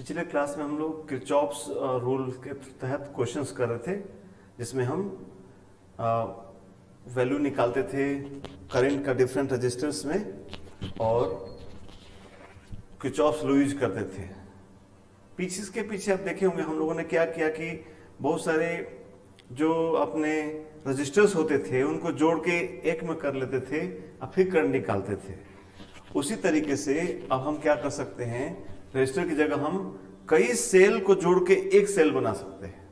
पिछले क्लास में हम लोग किरचॉफ्स रूल के तहत क्वेश्चंस कर रहे थे, जिसमें हम वैल्यू निकालते थे करंट का डिफरेंट रजिस्टर्स में और किरचॉफ्स लॉ यूज करते थे। इसके पीछे आप देखे होंगे हम लोगों ने क्या किया कि बहुत सारे जो अपने रजिस्टर्स होते थे उनको जोड़ के एक में कर लेते थे और फिर करंट निकालते थे। उसी तरीके से अब हम क्या कर सकते हैं, रजिस्टर की जगह हम कई सेल को जोड़ के एक सेल बना सकते हैं।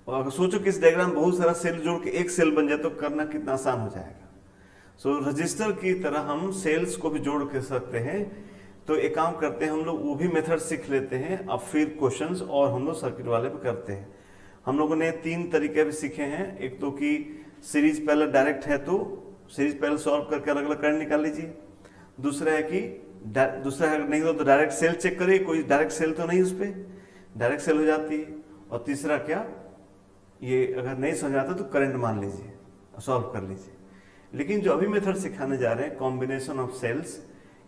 और अगर सोचो कि इस डायग्राम बहुत सारा सेल जोड़ के एक सेल बन जाए तो करना कितना आसान हो जाएगा। सो रजिस्टर की तरह हम सेल्स को भी जोड़ के सकते हैं। तो एक काम करते हैं, हम लोग वो भी मेथड सीख लेते हैं, अब फिर क्वेश्चंस और हम लोग सर्किट वाले पे करते हैं। हम लोगों ने 3 तरीके भी सीखे हैं। एक तो कि सीरीज पैरेलल डायरेक्ट है तो सीरीज पैरेलल सॉल्व करके अलग अलग करंट निकाल लीजिए। दूसरा है कि नहीं हो तो डायरेक्ट सेल चेक करिए, कोई डायरेक्ट सेल तो नहीं, उस पर डायरेक्ट सेल हो जाती है। और तीसरा क्या, ये अगर नहीं समझ आता तो करंट मान लीजिए, सॉल्व कर लीजिए। लेकिन जो अभी मेथड सिखाने जा रहे हैं कॉम्बिनेशन ऑफ सेल्स,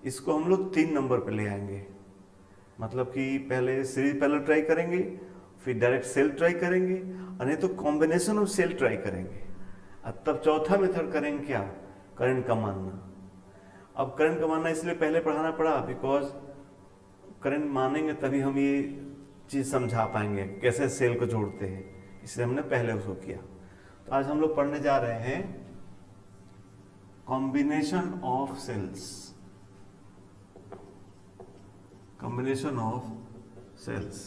इसको हम लोग 3 नंबर पे ले आएंगे। मतलब कि पहले सीरीज पैरेलल ट्राई करेंगे, फिर डायरेक्ट सेल ट्राई करेंगे, और नहीं तो कॉम्बिनेशन ऑफ सेल ट्राई करेंगे। अब तब चौथा मेथड करेंगे क्या, करंट का मानना। अब करंट का मानना इसलिए पहले पढ़ाना पड़ा बिकॉज करंट मानेंगे तभी हम ये चीज समझा पाएंगे कैसे सेल को जोड़ते हैं, इसलिए हमने पहले उसको किया। तो आज हम लोग पढ़ने जा रहे हैं combination of cells. Combination of cells,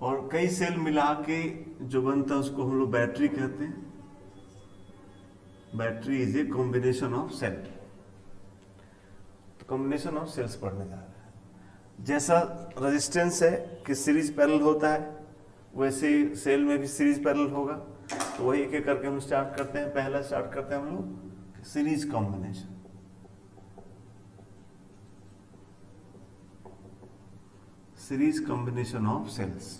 और कई सेल मिला के जो बनता है उसको हम लोग बैटरी कहते हैं। Battery is a combination of cell. तो कॉम्बिनेशन ऑफ सेल्स पढ़ने जा रहे हैं। जैसा रेजिस्टेंस है कि सीरीज पैरेलल होता है, वैसे सेल में भी सीरीज पैरेलल होगा। तो वही एक एक करके हम स्टार्ट करते हैं। पहला स्टार्ट करते हैं हम लोग series combination. Series combination of cells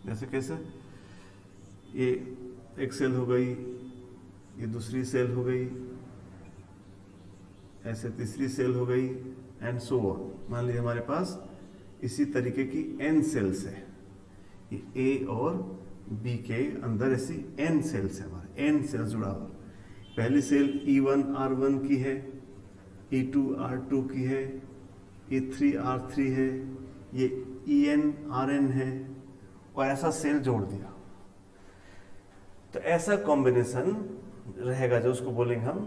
जैसे कैसे, ये एक सेल हो गई, ये दूसरी सेल हो गई, ऐसे तीसरी सेल हो गई, एंड सो ऑन। मान लीजिए हमारे पास इसी तरीके की n सेल्स है, ये A और B के अंदर ऐसी n सेल्स है, हमारे n सेल्स जुड़ा हुआ। पहली सेल E1 R1 की है, E2 R2 की है, E3 R3 है, ये EN RN है, और ऐसा सेल जोड़ दिया। तो ऐसा कॉम्बिनेशन रहेगा जो उसको बोलेंगे हम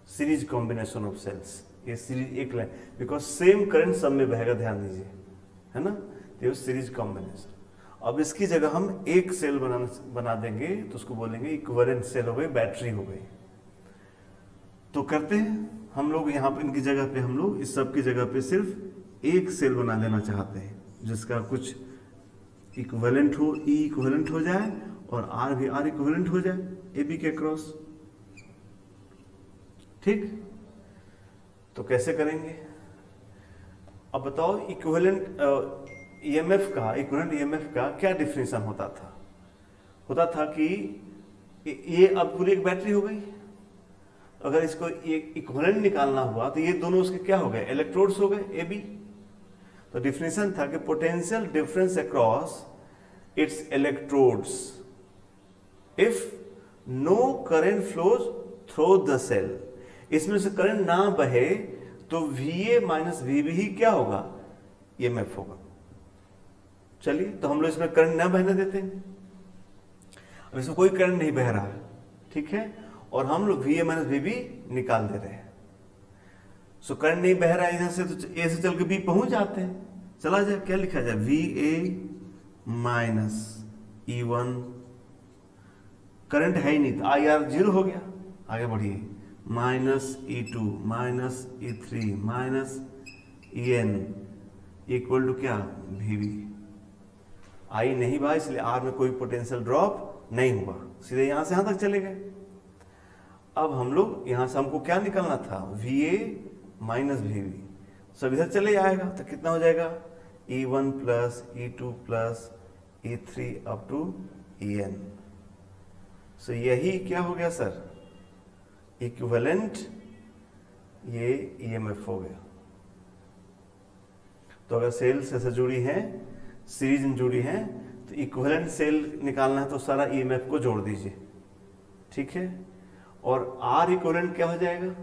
सीरीज कॉम्बिनेशन ऑफ सेल्स। ये सीरीज एक लाइन, बिकॉज सेम करंट सब में बहेगा, ध्यान दीजिए, है ना। ये सीरीज कॉम्बिनेशन। अब इसकी जगह हम एक सेल बना देंगे तो उसको बोलेंगे इक्विवेलेंट सेल हो गई, बैटरी हो गई। तो करते हैं हम लोग यहाँ पे, इनकी जगह पे हम लोग इस सब की जगह पे सिर्फ एक सेल बना देना चाहते हैं जिसका कुछ इक्विवेलेंट हो, E इक्विवेलेंट हो जाए और R भी R इक्विवेलेंट हो जाए AB के क्रॉस। ठीक, तो कैसे करेंगे अब बताओ। इक्विवेलेंट EMF का, इक्विवेलेंट EMF का क्या डिफिनेशन होता था? होता था कि ये अब पूरी एक बैटरी हो गई, अगर इसको एक इक्विवेलेंट निकालना हुआ तो ये दोनों उसके क्या हो गए, इलेक्ट्रोड्स हो गए AB। तो डिफिनेशन था कि potential difference across its electrodes if no current flows through the cell. इसमें से करंट ना बहे तो VA माइनस VB ही क्या होगा, EMF होगा। चलिए, तो हम लोग इसमें करंट ना बहने देते हैं। अब इसमें कोई करंट नहीं बह रहा है, ठीक है, और हम लोग VA माइनस VB निकाल दे रहे हैं। सो करंट नहीं बह रहा है इधर से, तो A से चल के B पहुंच जाते हैं। चला जाए, क्या लिखा जाए, VA माइनस E1। करंट है ही नहीं तो IR 0 हो गया। आगे बढ़िए, minus E2 minus E3 minus EN equal to क्या, VB। I नहीं बा, इसलिए R में कोई पोटेंशियल ड्रॉप नहीं हुआ, सीधे यहां से यहां तक चले गए। अब हम लोग यहां से हमको क्या निकालना था, VA माइनस VB। सब इधर चले आएगा तो कितना हो जाएगा, E1 plus E2 plus E3 up to EN। So यही क्या हो गया सर, इक्विवेलेंट ये EMF हो गया। तो अगर सेल्स ऐसे जुड़ी हैं, सीरीज में जुड़ी हैं, तो इक्विवेलेंट सेल निकालना है तो सारा ईएमएफ को जोड़ दीजिए, ठीक है। और आर इक्विवेलेंट क्या हो जाएगा,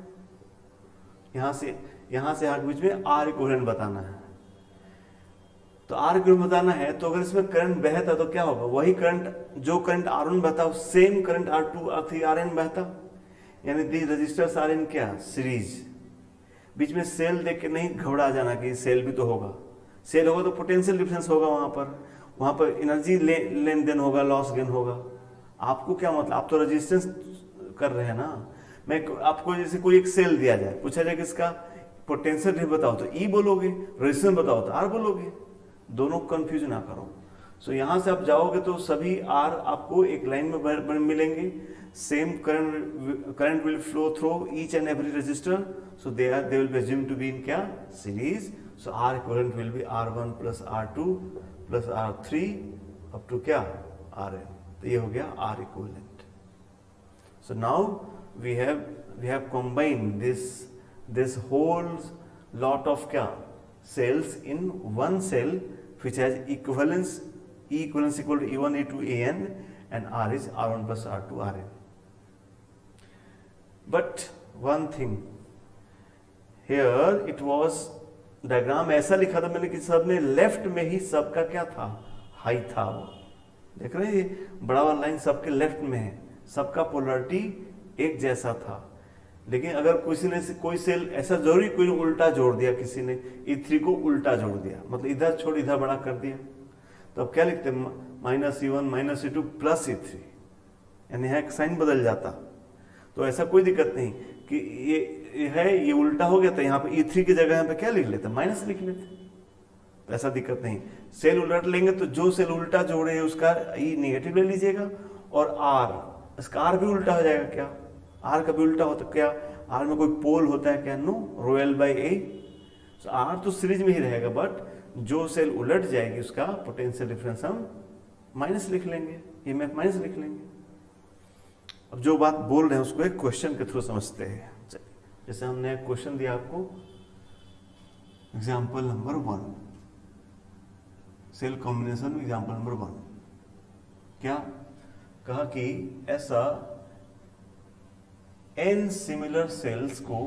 यहां से यहाँ के बीच में आर इक्विवेलेंट बताना है। तो आर इक्विवेलेंट बताना है, तो अगर इसमें करंट बहता तो क्या होगा, वही करंट जो करंट R1 बहता same current R2 R3 Rn बहता, यानी दी रजिस्टर्स आर इन क्या सीरीज। बीच में सेल देख के नहीं घबरा जाना कि सेल भी तो होगा, सेल होगा तो पोटेंशियल डिफरेंस होगा, वहां पर एनर्जी लेन देन होगा, लॉस गेन होगा। आपको क्या मतलब, आप तो रेजिस्टेंस कर रहे हैं ना। मैं आपको जैसे कोई एक सेल दिया जाए, पूछा जाए कि इसका पोटेंशियल डिफरेंस बताओ तो ई बोलोगे, रेजिस्टेंस बताओ तो आर बोलोगे, दोनों कंफ्यूज ना करो। सो यहां से आप जाओगे तो सभी आर आपको एक लाइन में मिलेंगे, same current will flow through each and every register, so they will be assumed to be in क्या series. So R equivalent will be R1 plus R2 plus R3 up to क्या Rn। तो ये हो गया R equivalent. So now we have combined this whole lot of क्या cells in one cell which has equivalence, E equivalence equal to E1 E2 En and R is R1 plus R2 Rn. But one thing here, it was diagram ऐसा लिखा था मैंने कि सब में left में ही सबका क्या था हाई था, वो देख रहे हैं ये बड़ा वाला लाइन सबके लेफ्ट में है, सबका पोलरिटी एक जैसा था। लेकिन अगर किसी ने कोई सेल ऐसा जरूरी कोई उल्टा जोड़ दिया, किसी ने E3 को उल्टा जोड़ दिया, मतलब इधर छोड़ इधर बड़ा कर दिया, तो अब क्या लिखते हैं -E1 -E2 प्लस E3, यानी यहाँ साइन बदल जाता। तो ऐसा कोई दिक्कत नहीं कि ये है ये उल्टा हो गया, तो यहाँ पे E3 की जगह यहाँ पे क्या लिख लेते, माइनस लिख लेते, तो ऐसा दिक्कत नहीं। सेल उलट लेंगे तो जो सेल उल्टा जोड़े उसका E निगेटिव ले लीजिएगा, और R इसका R भी उल्टा हो जाएगा। क्या R का भी उल्टा होता, क्या R में कोई पोल होता है क्या, नो, ρl बाई A। तो R तो सीरीज में ही रहेगा, बट जो सेल उलट जाएगी उसका पोटेंशियल डिफरेंस हम माइनस लिख लेंगे, ईएमएफ माइनस लिख लेंगे। अब जो बात बोल रहे हैं उसको एक क्वेश्चन के थ्रू समझते हैं। जैसे हमने एक क्वेश्चन दिया आपको, example number 1, cell combination example number 1, क्या कहा कि ऐसा n सिमिलर सेल्स को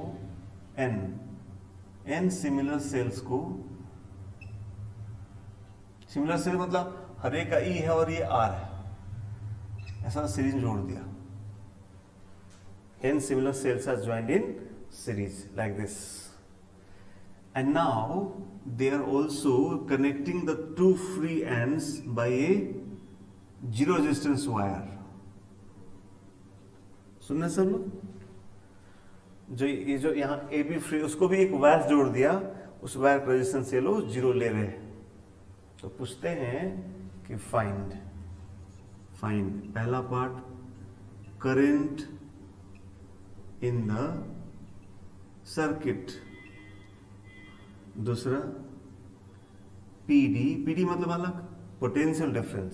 n सिमिलर सेल्स को, सिमिलर सेल मतलब हर एक का E है और ये R है, ऐसा सीरीज जोड़ दिया। n similar cells are joined in series like this, and now they are also connecting the two free ends by a zero resistance wire। सुनना सब लोग, जो यहाँ ए बी फ्री, उसको भी एक वायर जोड़ दिया, उस वायर का रेजिस्टेंस ये लोग जीरो ले रहे हैं। तो पूछते हैं कि फाइंड पहला part current in the circuit, दूसरा पीडी मतलब अलग, potential difference,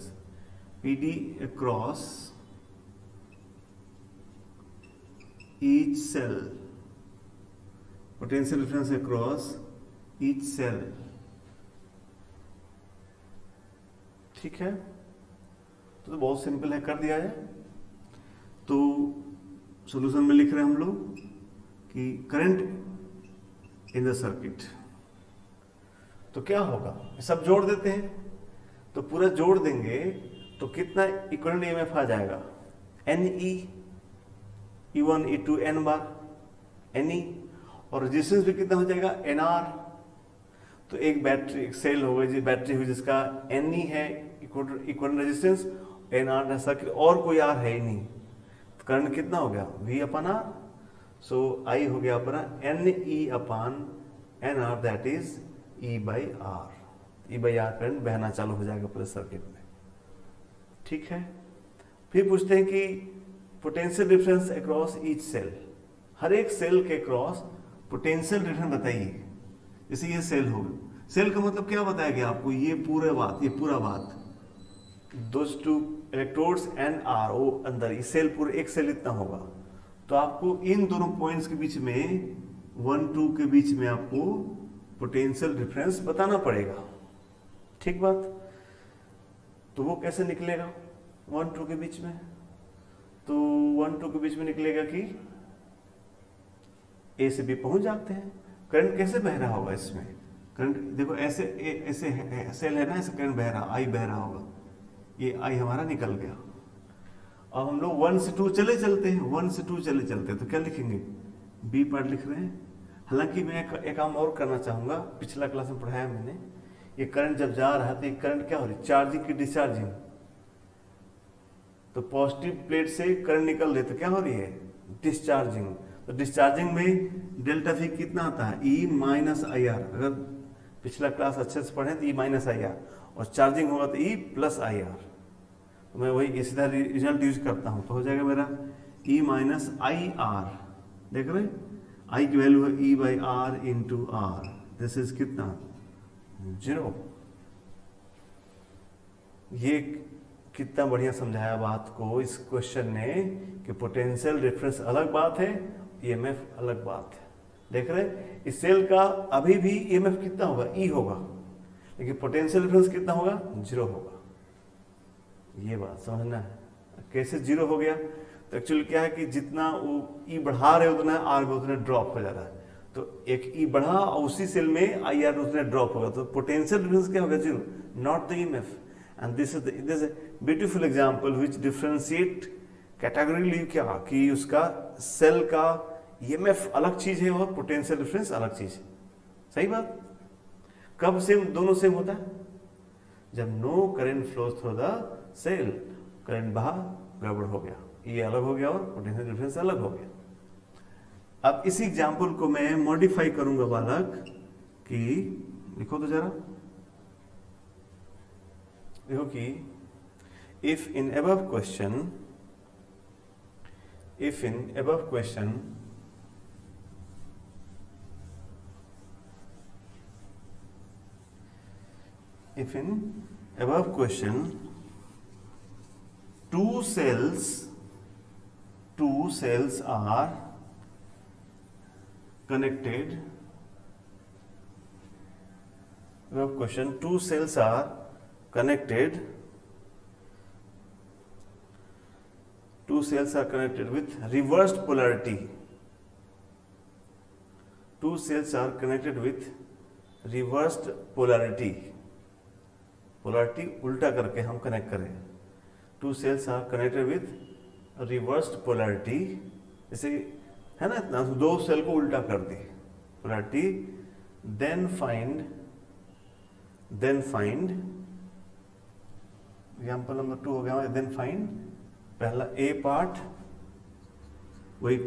PD across each cell, potential difference across each cell. ठीक है, तो बहुत सिंपल है, कर दिया जाए। तो सॉल्यूशन में लिख रहे हैं हम लोग कि करंट इन द सर्किट, तो क्या होगा, सब जोड़ देते हैं, तो पूरा जोड़ देंगे तो कितना इक्विवेलेंट ईएमएफ आ जाएगा, NE E1 E2 N बार NE, और रेजिस्टेंस भी कितना हो जाएगा NR। तो एक बैटरी, एक सेल हो गई, बैटरी हुई जिसका NE है इक्विवेलेंट रेजिस्टेंस, NR सर्किट और कोई R है ही नहीं, तो करंट कितना हो गया V upon R। So I हो गया अपना NE upon NR, that is E by R। E by R current बहना चालू हो जाएगा पूरे सर्किट में। ठीक है, फिर पूछते हैं कि potential difference across each cell, हर एक सेल के क्रॉस पोटेंशियल डिफरेंस बताइए। जैसे ये सेल होगा, सेल का मतलब क्या बताया गया आपको, ये पूरा बात those two electrodes and R ओ अंदर, ये सेल पूरे एक सेल इतना होगा। तो आपको इन दोनों पॉइंट्स के बीच में 1 2 के बीच में आपको पोटेंशियल डिफरेंस बताना पड़ेगा। ठीक बात। तो वो कैसे निकलेगा 1 2 के बीच में? तो 1 2 के बीच में निकलेगा कि ए से बी पहुंच जाते हैं। करंट कैसे बह रहा होगा इसमें? करंट देखो ऐसे ऐसे सेल है ना, ऐसे करंट बह रहा, आई बह रहा होगा, ये आई हमारा निकल गया। अब हम लोग 1 से 2 चले चलते हैं, 1 से 2 चले चलते हैं, तो क्या लिखेंगे? बी पार्ट लिख रहे हैं। हालांकि मैं एक काम और करना चाहूंगा, पिछला क्लास में पढ़ाया मैंने, ये करंट जब जा रहा है तो ये करंट क्या हो रही है? चार्जिंग की डिस्चार्जिंग। तो पॉजिटिव प्लेट से करंट निकल रही तो क्या हो रही है? डिस्चार्जिंग। तो डिस्चार्जिंग में डेल्टा V कितना आता है? E minus I R. अगर पिछला क्लास अच्छे से पढ़े तो E माइनस आई आर, और चार्जिंग होगा तो E प्लस आई आर। तो मैं वही सीधा रिजल्ट यूज करता हूं, तो हो जाएगा मेरा E माइनस आई आर। देख रहे I की वैल्यू है E by R into R. This is कितना? 0। ये कितना बढ़िया समझाया बात को इस क्वेश्चन ने कि पोटेंशियल डिफरेंस अलग बात है, ईएमएफ अलग बात है। देख रहे इस सेल का अभी भी ईएमएफ कितना होगा? E होगा, लेकिन पोटेंशियल डिफरेंस कितना होगा? 0 होगा। ये बात समझना है। कैसे 0 हो गया? तो एक्चुअली क्या है कि जितना वो E बढ़ा रहे उतना आर में उतना ड्रॉप हो जा रहा है। तो एक E बढ़ा और उसी सेल में आई आर उतना ड्रॉप होगा, तो पोटेंशियल डिफरेंस क्या होगा? 0, not the EMF. And this is a beautiful example which differentiate category क्या कि उसका सेल का ईएमएफ अलग चीज है और पोटेंशियल डिफरेंस अलग चीज है। सही बात। कब सेम दोनों सेम होता है? जब no current flows through the cell, current बहा, गड़बड़ हो गया, ये अलग हो गया और पोटेंशियल डिफरेंस अलग हो गया। अब इसी एग्जांपल को मैं मॉडिफाई करूंगा बालक कि लिखो तो जरा, देखो कि if in above question if in above question two cells are connected, above question two cells are connected with reversed polarity. Two cells are connected with reversed polarity. Polarity उल्टा करके हम कनेक्ट करें। Two cells are connected with reversed polarity. जैसे है ना, इतना दो cell को उल्टा कर दी polarity. Then find example number 2 हो गया। देन फाइंड पहला ए पार्ट वही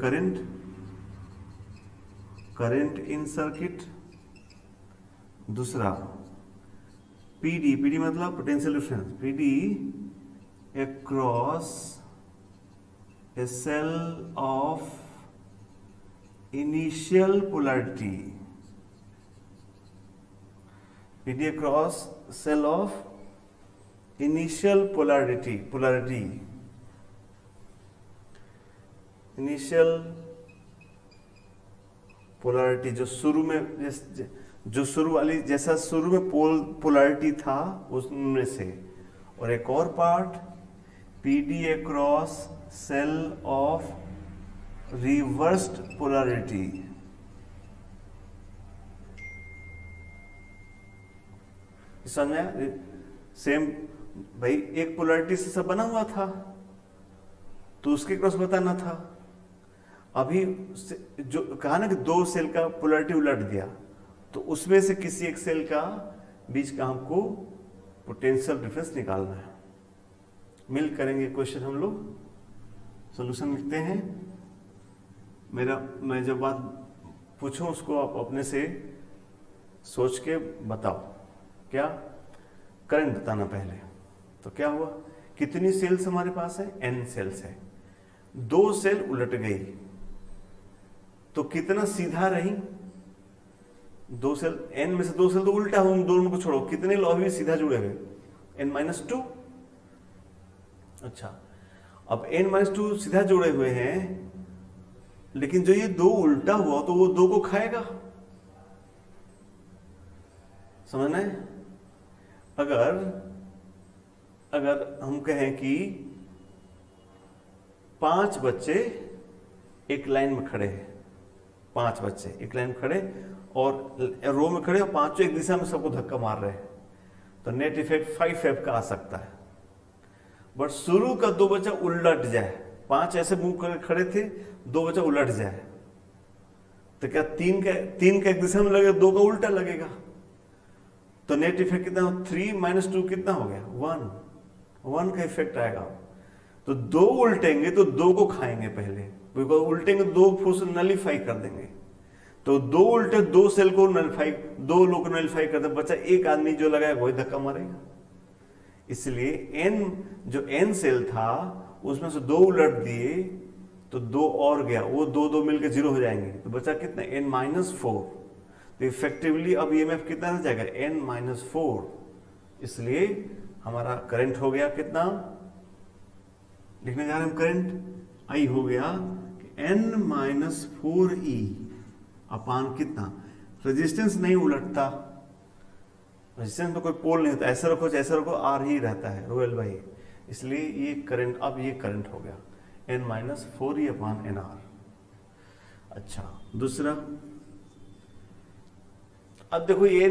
करंट इन सर्किट, दूसरा पीडी मतलब potential difference, PD across a cell of initial polarity, PD across cell of initial polarity, initial polarity जो शुरू में जो शुरू वाली जैसा शुरू में पोलैरिटी था उसमें से, और एक और part PD across cell of reversed polarity. समझ में? सेम भाई एक पोलैरिटी से सब बना हुआ था तो उसके क्रॉस बताना था। अभी जो कहा ना कि दो सेल का पोलैरिटी उलट दिया, तो उसमें से किसी एक सेल का बीच का हमको पोटेंशियल डिफरेंस निकालना है। मिल करेंगे क्वेश्चन, हम लोग सॉल्यूशन लिखते हैं। मैं जब बात पूछूं उसको आप अपने से सोच के बताओ। क्या? करंट बताना पहले। तो क्या हुआ? कितनी सेल्स हमारे पास है? n सेल्स है। दो सेल उलट गई तो कितना सीधा रही? दो सेल, n में से दो सेल तो उल्टा हो, दोनों को छोड़ो, कितने लॉ भी सीधा जुड़े हुए? n-2। अच्छा, अब n-2 सीधा जुड़े हुए हैं, लेकिन जो ये दो उल्टा हुआ तो वो दो को खाएगा। समझना है? अगर अगर हम कहें कि 5 बच्चे एक लाइन में खड़े हैं, 5 बच्चे एक लाइन में खड़े और रो में खड़े और पांचों एक दिशा में सबको धक्का मार रहे हैं, तो नेट इफेक्ट 5F का आ सकता है। बट शुरू का 2 बच्चा उलट जाए, 5 ऐसे मूव करके खड़े थे, 2 बच्चा उलट जाए, तो क्या 3 का एक दिशा में लगेगा, 2 का उल्टा लगेगा, तो नेट इफेक्ट कितना हो? 3 - 2 कितना हो गया? 1 का इफेक्ट आएगा। तो 2 उल्टेंगे तो 2 को खाएंगे पहले, बिकॉज उल्टेंगे 2 फोर्स नलीफाई कर देंगे, तो 2 उल्टे 2 सेल को नलीफाई, 2 लोग को नलीफाई करते, बच्चा एक आदमी जो लगाएगा वही धक्का मारेगा। इसलिए n जो n सेल था उसमें से 2 उलट दिए तो 2 और गया, वो 2 मिलकर 0 हो जाएंगे, तो बचा कितना? n-4। तो इफेक्टिवली अब ईएमएफ कितना रह जाएगा? n-4। इसलिए हमारा करंट हो गया कितना, लिखने जा रहे हैं हम करंट, आई हो गया n-4e अपान कितना? रेजिस्टेंस नहीं उलटता, रेजिस्टेंस में कोई पोल नहीं होता, ऐसा रखो ऐसा रखो आर ही रहता है, रोएल भाई, इसलिए ये करंट, अब ये करंट हो गया n-4e अपान nr। अच्छा, दूसरा, अब देखो ये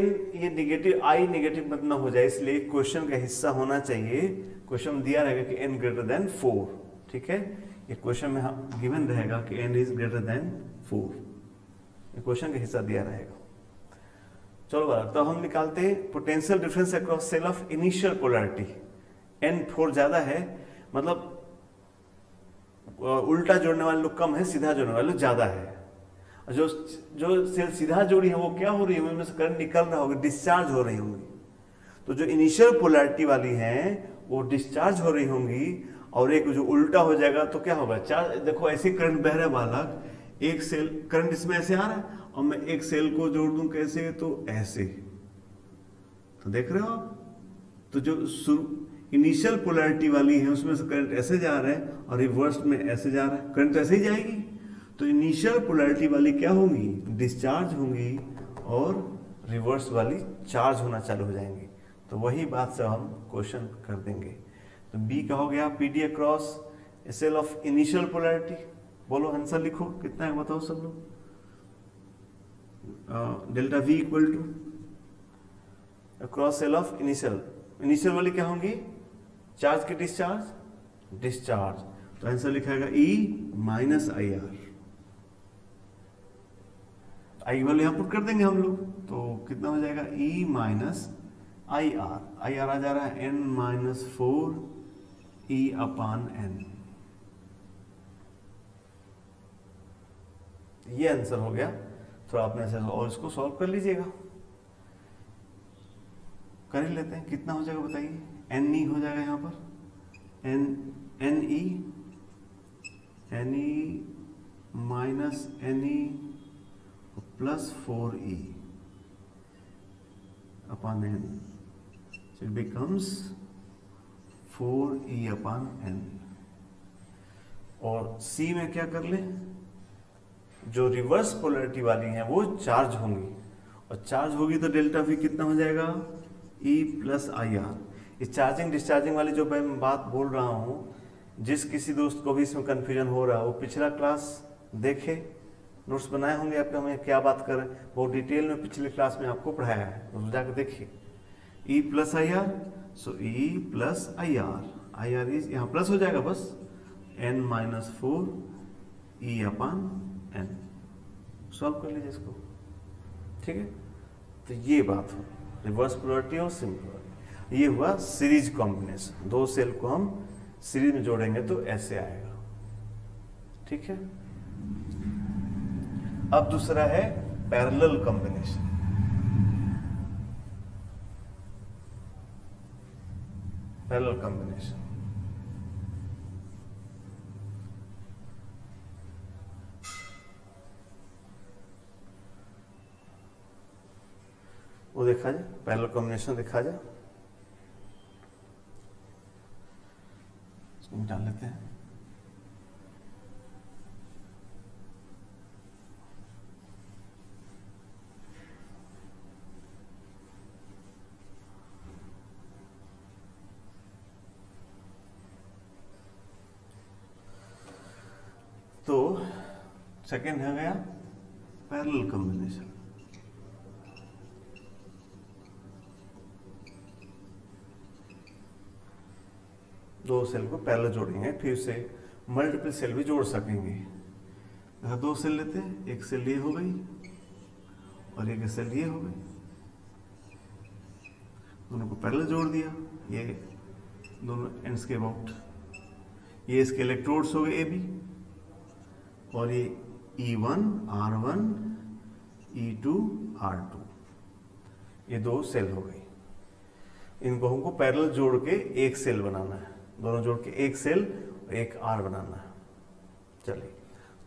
निगेटिव, आई निगेटिव मत ना हो जाए, इसलिए क्वेश्चन का हिस्सा होना चाहिए। क्वेश्चन दिया रहेगा कि n ग्रेटर देन 4, ठीक है, ये क्वेश्चन में गिवन रहेगा कि n इज ग्रेटर देन 4, ये क्वेश्चन का हिस्सा दिया रहेगा। चलो बराबर, तो हम निकालते हैं potential difference across cell of initial polarity. n4 ज्यादा है, मतलब उल्टा जोड़ने वाले लोग कम है, सीधा जोड़ने वाले लोग ज्यादा है। जो सेल सीधा जोड़ी है वो क्या हो रही है, उनमें से करंट निकल रहा होगा, डिस्चार्ज हो रही होंगी। तो जो इनिशियल पोलैरिटी वाली हैं वो डिस्चार्ज हो रही होंगी, और एक जो उल्टा हो जाएगा तो क्या होगा? चार्ज, देखो ऐसे करंट बह रहा है बालक, एक सेल करंट इसमें ऐसे आ रहा है और मैं एक सेल को जोड़ दूं कैसे, तो ऐसे, तो देख रहे हो आप, तो जो इनिशियल पोलैरिटी वाली है उसमें से करंट ऐसे जा रहा है और रिवर्स में ऐसे जा रहा है, करंट ऐसे ही जाएगी। तो इनिशियल पोलैरिटी वाली क्या होंगी? डिस्चार्ज होंगी, और रिवर्स वाली चार्ज होना चालू हो जाएंगी। तो वही बात से हम क्वेश्चन कर देंगे। तो बी का हो गया PD across cell of initial polarity. बोलो आंसर लिखो, कितना है बताओ सब लोग। Delta V equal to across cell of initial वाली क्या होंगी? चार्ज की डिस्चार्ज, तो आंसर लिखाएगा E-IR। आई वाले यहां पुट कर देंगे हम लोग, तो कितना हो जाएगा? E-IR, IR आ जा रहा है n-4e अपान n। ये आंसर हो गया। थोड़ा अपने से और इसको सॉल्व कर लीजिएगा, कर ही लेते हैं। कितना हो जाएगा बताइए? NE हो जाएगा यहाँ पर, NE minus NE plus 4e upon n, so it becomes 4e upon n। और C में क्या कर ले, जो रिवर्स पोलैरिटी वाली हैं वो चार्ज होंगी, और चार्ज होगी तो डेल्टा V कितना हो जाएगा? E plus IR। इस चार्जिंग डिस्चार्जिंग वाली जो मैं बात बोल रहा हूँ, जिस किसी दोस्त को भी इसमें कंफ्यूजन हो रहा है वो पिछला क्लास देखे, नोट्स बनाए होंगे आपके, हमें क्या बात कर रहे हैं बहुत डिटेल में पिछले क्लास में आपको पढ़ाया है, तो जाकर देखिए। E plus IR, so E plus IR is यहाँ प्लस हो जाएगा बस, n-4e अपान n। सॉल्व कर लीजिए इसको, ठीक है। तो ये बात हो रिवर्स पोलैरिटी और सिंपल। ये हुआ सीरीज कॉम्बिनेशन, 2 सेल को हम सीरीज में जोड़ेंगे तो ऐसे आएगा, ठीक है। अब दूसरा है पैरेलल कॉम्बिनेशन। पैरेलल कॉम्बिनेशन वो देखा जाए, पैरेलल कॉम्बिनेशन देखा जाए, इसको डाल लेते हैं। तो सेकेंड है गया पैरेलल कॉम्बिनेशन। दो सेल को पैरेलल जोड़ेंगे, फिर से मल्टीपल सेल भी जोड़ सकेंगे। अगर दो सेल लेते हैं, एक सेल ये हो गई और एक सेल ये हो गई, दोनों को पैरेलल जोड़ दिया, ये दोनों एंड्स के अबाउट, ये इसके इलेक्ट्रोड्स हो गए ए बी, और ये E1 R1 E2 R2, ये दो सेल हो गई। इनको हमको पैरेलल जोड़ के एक सेल बनाना है, दोनों जोड़ के एक सेल और एक आर बनाना है। चलिए,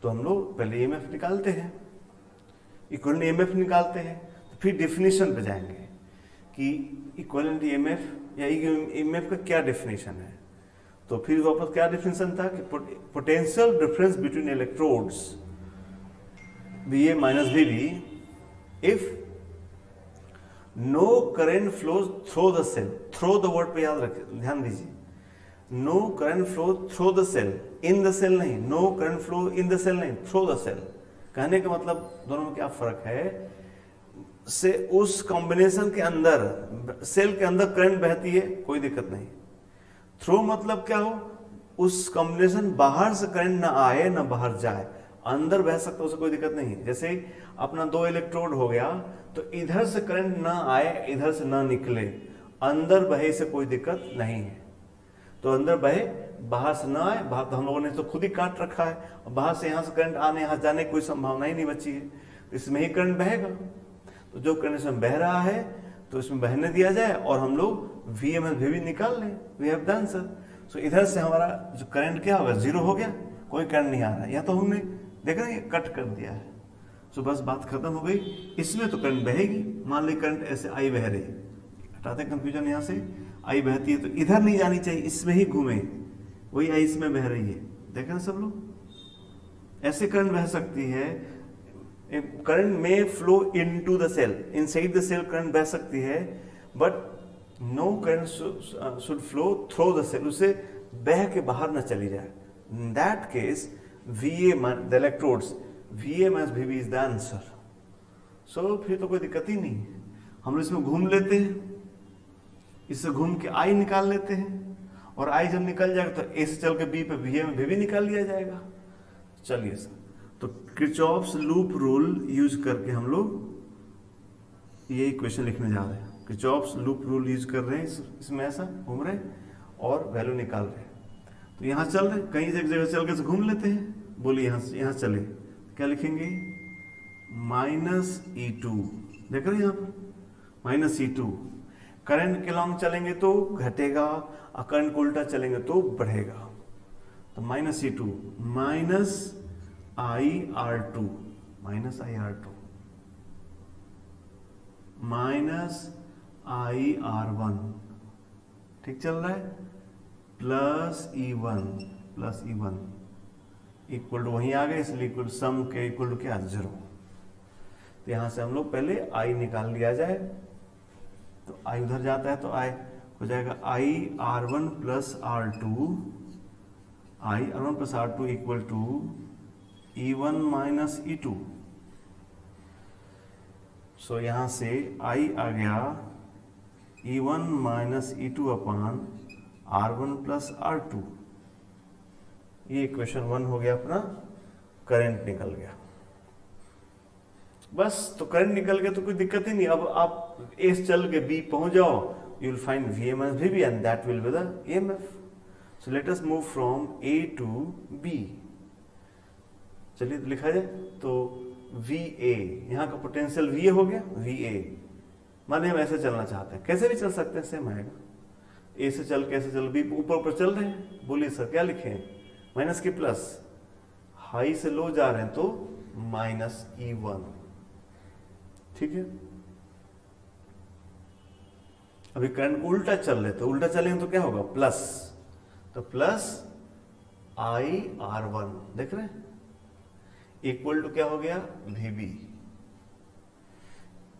तो हम लोग पहले ईएमएफ निकालते हैं, इक्विवेलेंट ईएमएफ निकालते हैं, तो फिर डेफिनेशन पे जाएंगे कि इक्विवेलेंट ईएमएफ या ईएमएफ का क्या डेफिनेशन है। तो फिर वापस क्या डेफिनेशन था कि potential difference between electrodes VA minus VB if no current flows through the cell, through the word पे याद रखिए, ध्यान दीजिए, no current flow through the cell, in the cell नहीं, no current flow in the cell नहीं, through the cell. कहने का मतलब दोनों में क्या फर्क है, से उस कॉम्बिनेशन के अंदर, सेल के अंदर करंट बहती है, कोई दिक्कत नहीं। थ्रो मतलब क्या हो, उस कॉम्बिनेशन बाहर से करंट ना आए ना बाहर जाए, अंदर बह सकता, उससे कोई दिक्कत नहीं है। जैसे अपना दो इलेक्ट्रोड हो गया, तो इधर से करंट ना आए इधर से ना निकले, अंदर बहे से कोई दिक्कत नहीं है। तो अंदर बहे, बाहर से ना आए, बाहर तो हम लोगों ने तो खुद ही काट रखा है, और बाहर से यहाँ से करंट आने यहाँ जाने की कोई संभावना ही नहीं बची है, इसमें ही करंट बहेगा। तो जो करंट इसमें बह रहा है तो इसमें बहने दिया जाए और हम लोग VMS भी निकाल लें। We have done sir. So इधर से हमारा जो करंट क्या होगा, जीरो हो गया, कोई करंट नहीं आ रहा है, या तो हमने देख रहे हैं कट कर दिया है। सो बस बात खत्म हो गई। इसमें तो करंट बहेगी, मान ली करंट ऐसे आई बह रही, हटाते कंफ्यूजन, यहाँ से आई बहती है तो इधर नहीं जानी चाहिए, इसमें ही घूमे, वही आई इसमें बह रही है, देख रहे हैं सब लोग। ऐसे करंट बह सकती है, करंट में flow into the cell, inside the cell current बह सकती है, but no current should flow through the cell, उसे बह के बाहर ना चली जाए। In that case VA the electrodes, VA minus VB is the answer. So फिर तो कोई दिक्कत ही नहीं, हम लोग इसमें घूम लेते हैं, इससे घूम के I निकाल लेते हैं, और I जब निकल जाएगा तो A से चल के B पे VA में VB निकाल लिया जाएगा। चलिए सर, तो किरचॉफ्स लूप रूल यूज करके हम लोग ये इक्वेशन लिखने जा रहे हैं। किरचॉफ्स लूप रूल यूज कर रहे हैं, इसमें ऐसा घूम रहे हैं और वैल्यू निकाल रहे हैं। तो यहाँ चल रहे, कहीं एक जगह चल के घूम लेते हैं, बोलिए यहाँ चले, क्या लिखेंगे, -E2, देख रहे हैं यहाँ पर -E2। करंट के लॉन्ग चलेंगे तो घटेगा, और करंट को उल्टा चलेंगे तो बढ़ेगा। तो -E2 minus IR2 minus IR1 ठीक चल रहा है, प्लस E1 इक्वल टू वहीं आ गए, इसलिए इक्वल सम के इक्वल टू क्या, 0। तो यहां से हम लोग पहले I निकाल लिया जाए, तो I उधर जाता है तो I हो जाएगा IR1 plus R2 equal to E1 minus E2। So यहां से I आ गया E1 माइनस E2 अपान R1 प्लस R2। ये इक्वेशन 1 हो गया अपना, करंट निकल गया। बस, तो करंट निकल गया तो कोई दिक्कत ही नहीं। अब आप A से चल के B पहुंच जाओ, you will find VA minus VB and that will be the EMF। So let us move from A to B। चलिए तो लिखा जाए, तो VA, यहाँ का पोटेंशियल VA हो गया, VA माने हम ऐसे चलना चाहते हैं, कैसे भी चल सकते हैं, सेम आएगा। A से चल के ऐसे चल, B ऊपर ऊपर चल रहे हैं, बोलिए सर क्या लिखें, माइनस के प्लस, हाई से लो जा रहे हैं तो -E1, ठीक है। अभी करंट उल्टा चल रहे, तो उल्टा चलेंगे तो क्या होगा, प्लस, तो प्लस IR1 देख रहे हैं, इक्वल टू क्या हो गया, VB।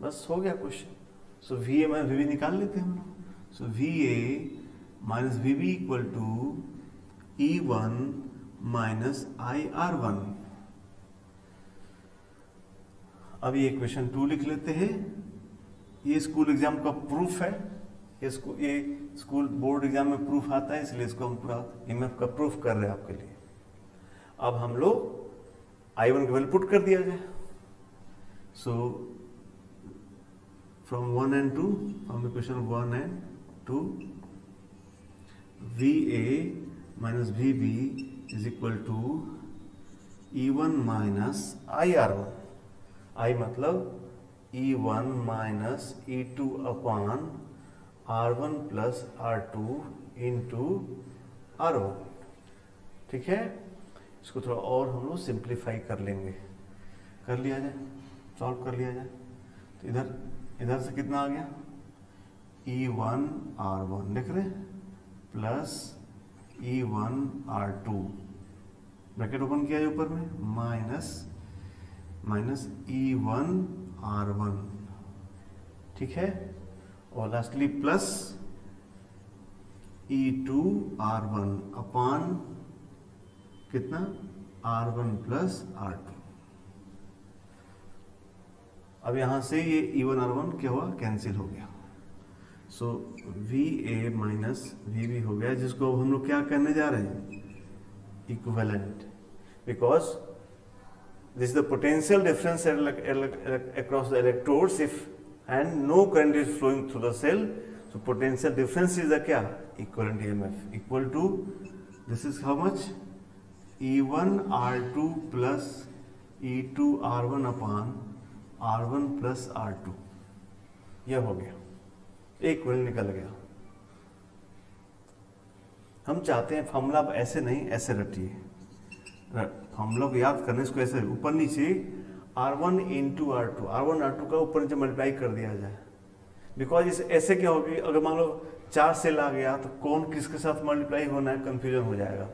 बस हो गया question. So VA minus VB निकाल लेते हैं हम लोग। So VA minus VB equal to E1 minus IR1। अब ये क्वेश्चन 2 लिख लेते हैं। ये स्कूल एग्जाम का प्रूफ है, ये स्कूल बोर्ड एग्जाम में प्रूफ आता है, इसलिए इसको हम पूरा ईएमएफ का प्रूफ कर रहे हैं आपके लिए। अब हम लोग I1 की वैल्यू पुट कर दिया जाए। So from 1 and 2, from equation 1 and 2, VA minus VB is equal to E1 minus IR1। I मतलब E1 minus E2 upon R1 plus R2 into R1। ठीक है, इसको थोड़ा और हम लोग सिंप्लीफाई कर लेंगे, कर लिया जाए, सॉल्व कर लिया जाए। तो इधर से कितना आ गया, E1 R1 लिख रहे plus E1 R2, bracket open किया है ऊपर में, माइनस E1 R1। ठीक है, और lastly plus E2 R1 upon कितना, R1 प्लस R2। अब यहां से ये E1 R1 क्या हुआ, कैंसिल हो गया। सो VA माइनस VB हो गया, जिसको अब हम लोग क्या करने जा रहे हैं, equivalent, because this is the potential difference across the electrodes if and no current is flowing through the cell, so potential difference is the क्या, equivalent EMF equal to, this is how much, E1 R2 plus E2 R1 upon R1 plus R2। यह हो गया, एक value निकल गया। हम चाहते हैं फॉर्मूला अब ऐसे नहीं, ऐसे रटिए, फॉर्मूला को याद करने, इसको ऐसे ऊपर नीचे R1 into R2, R1 R2 का ऊपर नीचे मल्टीप्लाई कर दिया जाए। बिकॉज इस ऐसे क्या होगी, अगर मान लो 4 सेल आ गया तो कौन किसके साथ मल्टीप्लाई होना है, कंफ्यूजन हो जाएगा।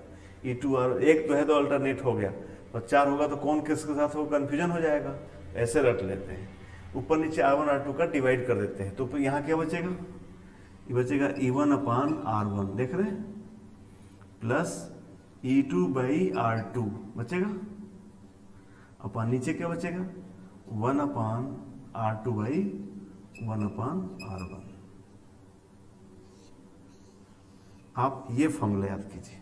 E2 R, एक तो है तो अल्टरनेट हो गया, और 4 होगा तो कौन किसके साथ होगा, कंफ्यूजन हो जाएगा। ऐसे रट लेते हैं, ऊपर नीचे R1 R2 का डिवाइड कर देते हैं, तो यहाँ क्या बचेगा, ये बचेगा E1 अपान R1, देख रहे हैं, प्लस E2 बाई R2 बचेगा, अपान नीचे क्या बचेगा, 1 अपान R2 बाई 1 अपान R1। आप ये फॉर्मूला याद कीजिए।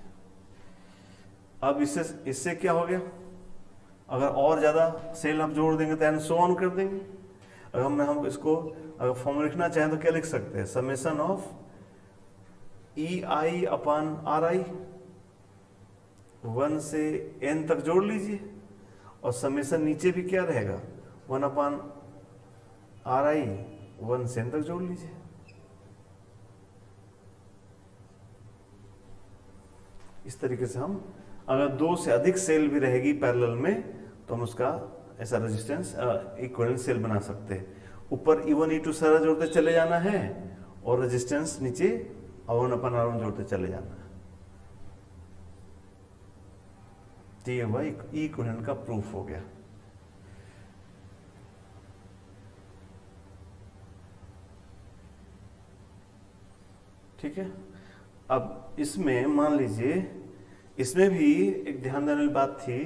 अब इससे क्या हो गया, अगर और ज्यादा सेल आप जोड़ देंगे तो एंड सो ऑन कर देंगे। अगर हम इसको अगर फॉर्मूला लिखना चाहें तो क्या लिख सकते हैं, summation of EI upon RI, 1 से n तक जोड़ लीजिए, और समेशन नीचे भी क्या रहेगा, 1 अपान RI, 1 से n तक जोड़ लीजिए। इस तरीके से हम अगर 2 से अधिक सेल भी रहेगी पैरेलल में तो हम उसका ऐसा रेजिस्टेंस इक्विवेलेंट सेल बना सकते हैं। ऊपर E1 E2 सारा जोड़ते चले जाना है, और रेजिस्टेंस नीचे R1 अपन R1 जोड़ते चले जाना है। तो ये हुआ इक्विवेलेंट का प्रूफ हो गया। ठीक है, अब इसमें मान लीजिए, इसमें भी एक ध्यान देने वाली बात थी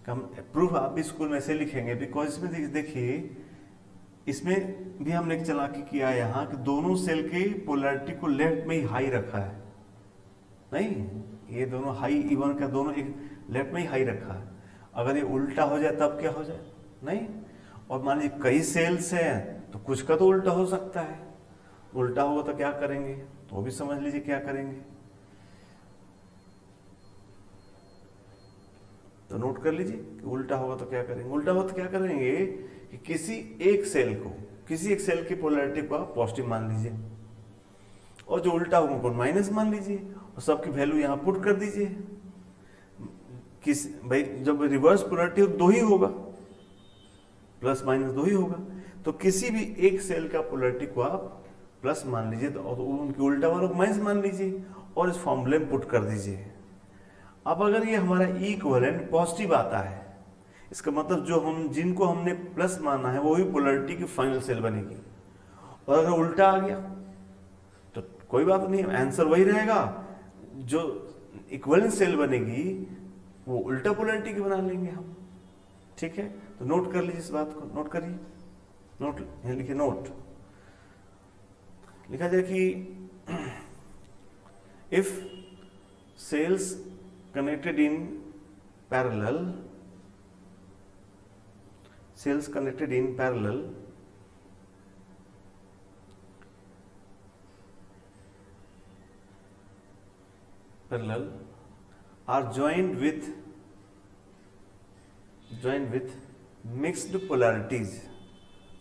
कि हम प्रूफ आप भी स्कूल में ऐसे लिखेंगे, बिकॉज इसमें देखिए, इसमें भी हमने एक चालाकी किया है यहाँ कि दोनों सेल की पोलैरिटी को लेफ्ट में ही हाई रखा है। नहीं, ये दोनों हाई E1 का दोनों एक लेफ्ट में ही हाई रखा है। अगर ये उल्टा हो जाए तब क्या हो जाए, नहीं। और मान लीजिए कई सेल्स हैं तो कुछ का तो उल्टा हो सकता है, उल्टा होगा तो क्या करेंगे, तो भी समझ लीजिए क्या करेंगे। तो नोट कर लीजिए कि उल्टा होगा तो क्या करेंगे। उल्टा होगा तो क्या करेंगे कि किसी एक सेल की पोलैरिटी को आप पॉजिटिव मान लीजिए, और जो उल्टा होगा उनको माइनस मान लीजिए, और सबकी वैल्यू यहां पुट कर दीजिए। भाई जब रिवर्स पोलैरिटी हो 2 ही होगा, प्लस माइनस 2 ही होगा, तो किसी भी एक सेल का पोलैरिटी को आप प्लस मान लीजिए, तो उनकी उल्टा वालों को माइनस मान लीजिए, और इस फॉर्मूले में पुट कर दीजिए। अब अगर ये हमारा इक्विवेलेंट पॉजिटिव आता है, इसका मतलब जो जिनको हमने प्लस माना है वही पोलैरिटी की फाइनल सेल बनेगी। और अगर उल्टा आ गया तो कोई बात नहीं, आंसर वही रहेगा, जो इक्विवेलेंट सेल बनेगी वो उल्टा पोलैरिटी की बना लेंगे हम। ठीक है, तो नोट कर लीजिए इस बात को, नोट करिए, नोट यहाँ लिखिए, नोट लिखा जाए कि if cells connected in parallel, cells connected in parallel are joined with mixed polarities,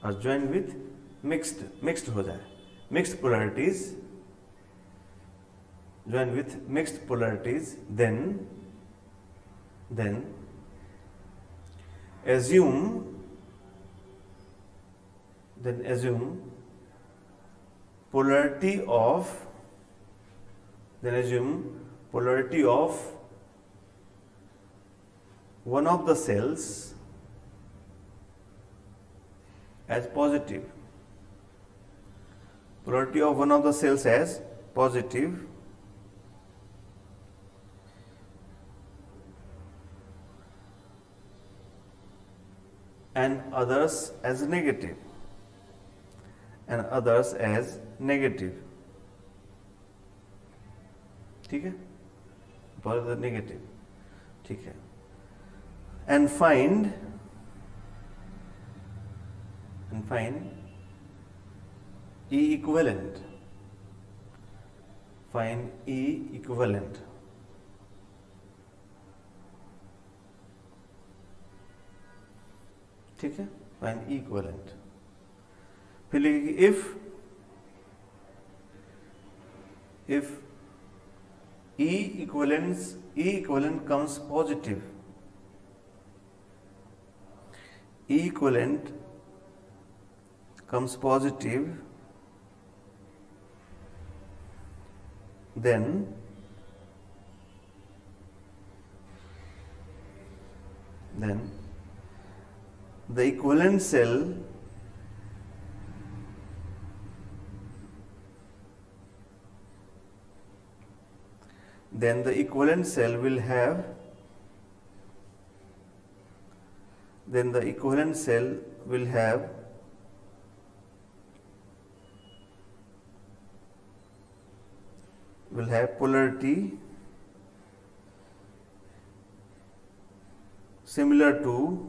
are joined with mixed हो जाए, mixed polarities, joined with mixed polarities, then assume polarity of one of the cells as positive, polarity of one of the cells as positive, and others as negative, ठीक है, further negative, ठीक है, and find E equivalent, ठीक है, find E equivalent, फिर लिखिए if E equivalent comes positive, then the equivalent cell will have polarity similar to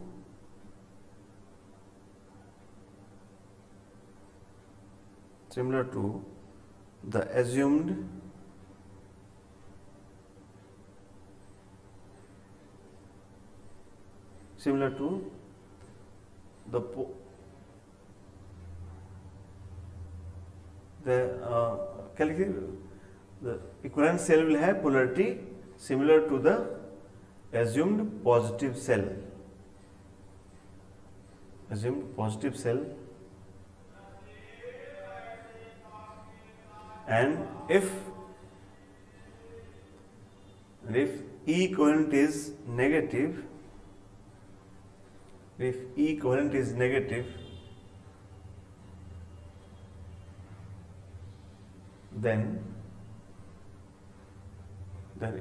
the assumed the equivalent cell will have polarity similar to the assumed positive cell, and if E equivalent is negative, then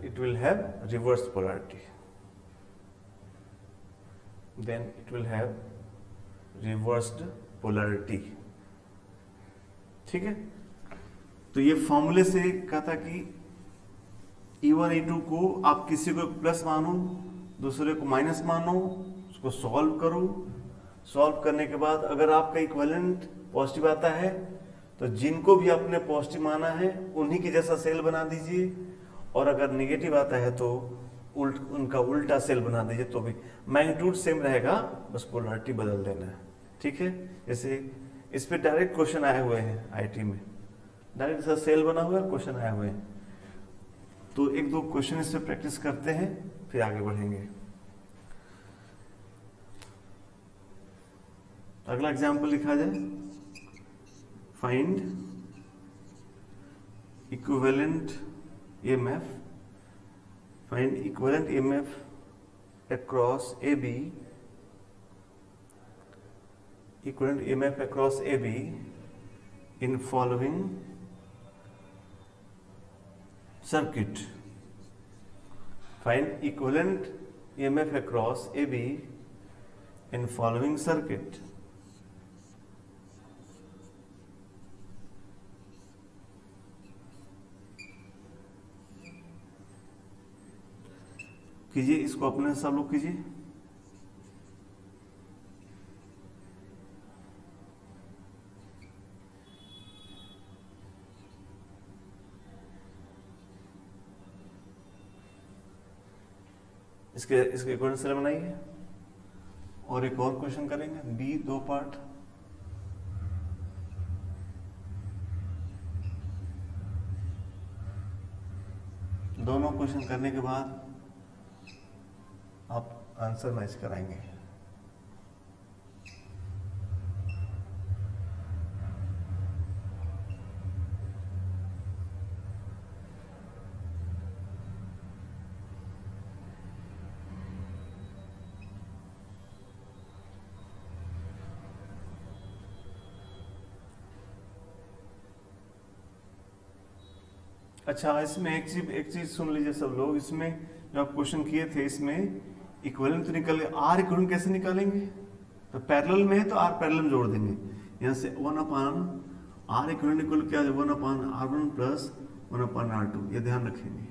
it will have reverse polarity. ठीक है, तो ये फॉर्मूले से कहा था कि E1 E2 को आप किसी को प्लस मानो, दूसरे को माइनस मानो, उसको सॉल्व करो, सॉल्व करने के बाद अगर आपका इक्विवेलेंट पॉजिटिव आता है तो जिनको भी आपने पॉजिटिव माना है उन्हीं के जैसा सेल बना दीजिए, और अगर नेगेटिव आता है तो उनका उल्टा सेल बना दीजिए, तो भी मैग्नीट्यूड सेम रहेगा, बस पोलैरिटी बदल देना है। ठीक है, जैसे इस पे डायरेक्ट क्वेश्चन आए हुए हैं आईटी में, डायरेक्ट जैसा सेल बना हुआ है क्वेश्चन आए हुए हैं, तो एक दो क्वेश्चन इस पे प्रैक्टिस करते हैं फिर आगे बढ़ेंगे। अगला एग्जाम्पल लिखा जाए, find equivalent EMF, find equivalent EMF across AB, in following circuit. Find equivalent EMF across AB in following circuit कीजिए, इसको अपने से सब लोग कीजिए। इसके अकॉर्डिंग सेल बनाइए और एक और क्वेश्चन करेंगे, बी 2 पार्ट। दोनों क्वेश्चन करने के बाद आप आंसर मैच कराएंगे। अच्छा, इसमें एक चीज सुन लीजिए सब लोग। इसमें जो आप क्वेश्चन किए थे, इसमें इक्विवेलेंट तो निकल गया, आर इक्विवेलेंट कैसे निकालेंगे? तो पैरेलल में है तो आर पैरेलल में जोड़ देंगे। यहाँ से 1 अपान आर इक्विवेलेंट इक्वल क्या है? 1 अपान R1 प्लस 1 अपान R2। ये ध्यान रखेंगे,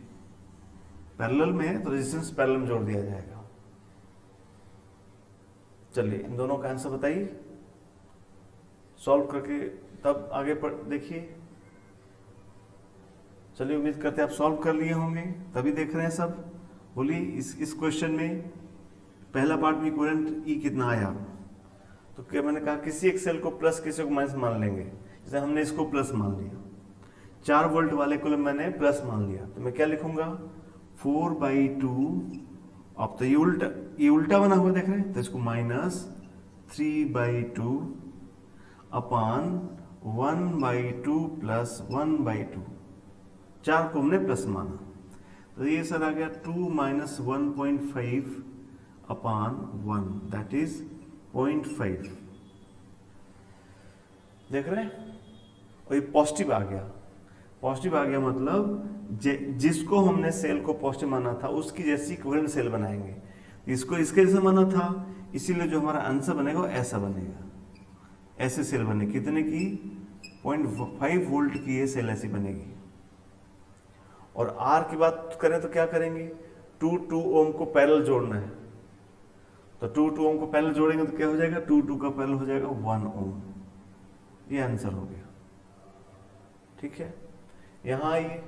पैरेलल में है तो रेजिस्टेंस पैरेलल में जोड़ दिया जाएगा। चलिए इन दोनों का आंसर बताइए सॉल्व करके, तब आगे देखिए। चलिए उम्मीद करते हैं आप सॉल्व कर लिए होंगे, तभी देख रहे हैं सब। बोलिए इस क्वेश्चन में पहला पार्ट में इक्विवेलेंट ई कितना आया? तो क्या मैंने कहा किसी एक सेल को प्लस किसी को माइनस मान लेंगे। जैसे हमने इसको प्लस मान लिया, 4 वोल्ट वाले को मैंने प्लस मान लिया, तो मैं क्या लिखूंगा? 4/2। अब तो ये उल्टा बना हुआ देख रहे हैं, तो इसको माइनस 3/2 अपान 1/2 प्लस 1/2। 4 को हमने प्लस माना, तो ये सर आ गया 2 माइनस 1.5 अपान 1, दैट इज 0.5। देख रहे हैं? और ये पॉजिटिव आ गया। पॉजिटिव आ गया मतलब जिसको हमने सेल को पॉजिटिव माना था उसकी जैसी इक्विवेलेंट सेल बनाएंगे। इसको इसके जैसे माना था, इसीलिए जो हमारा आंसर बनेगा वो ऐसा बनेगा। ऐसे सेल बने, कितने की? 0.5 वोल्ट की ये सेल ऐसी बनेगी। और आर की बात करें तो क्या करेंगे? 2 ओम को पैरेलल जोड़ना है, तो 2 ओम को पैरेलल जोड़ेंगे तो क्या हो जाएगा? 2 का पैरेलल हो जाएगा 1 ओम। ये आंसर हो गया। ठीक है, यहां आइए,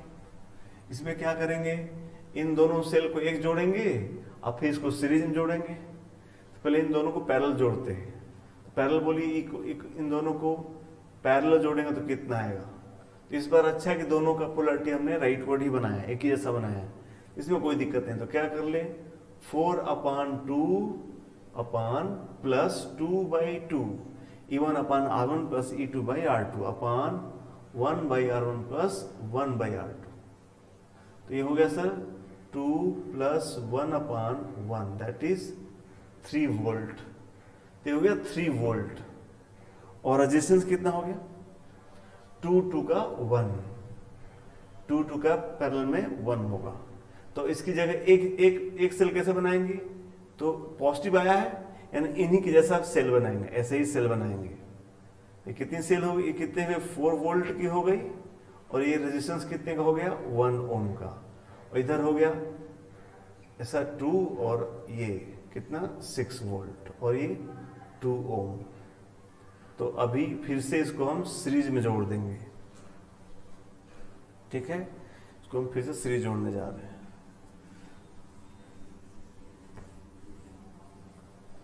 इसमें क्या करेंगे? इन दोनों सेल को एक जोड़ेंगे और फिर इसको सीरीज में जोड़ेंगे। तो पहले इन दोनों को पैरेलल जोड़ते हैं। पैरेलल बोलिए, इन दोनों को पैरेलल जोड़ेंगे तो कितना आएगा? तो इस बार अच्छा है कि दोनों का पोलरिटी हमने राइट वर्ड ही बनाया, एक ही जैसा बनाया है, इसमें कोई दिक्कत नहीं। तो क्या कर ले? 4/2 अपान प्लस 2/2 E1 अपान R1 प्लस E2/R2 अपान 1/R1 प्लस 1/R2। तो ये हो गया sir 2 plus 1 upon 1, that is 3 volt. तो ये हो गया 3 वोल्ट। और रेजिस्टेंस कितना हो गया? 2 का 1, 2 का पैरेलल में 1 होगा। तो इसकी जगह एक सेल कैसे बनाएंगे? तो पॉजिटिव आया है, यानी इन्हीं की जैसा सेल बनाएंगे, ऐसे ही सेल बनाएंगे। ये कितनी सेल होगी? ये कितने में? 4 वोल्ट की हो गई। और ये रेजिस्टेंस कितने का हो गया? 1 ओम का। और इधर हो गया ऐसा 2, और ये कितना? 6 वोल्ट, और ये 2 ओम। तो अभी फिर से इसको हम सीरीज में जोड़ देंगे। ठीक है, इसको हम फिर से सीरीज जोड़ने जा रहे हैं।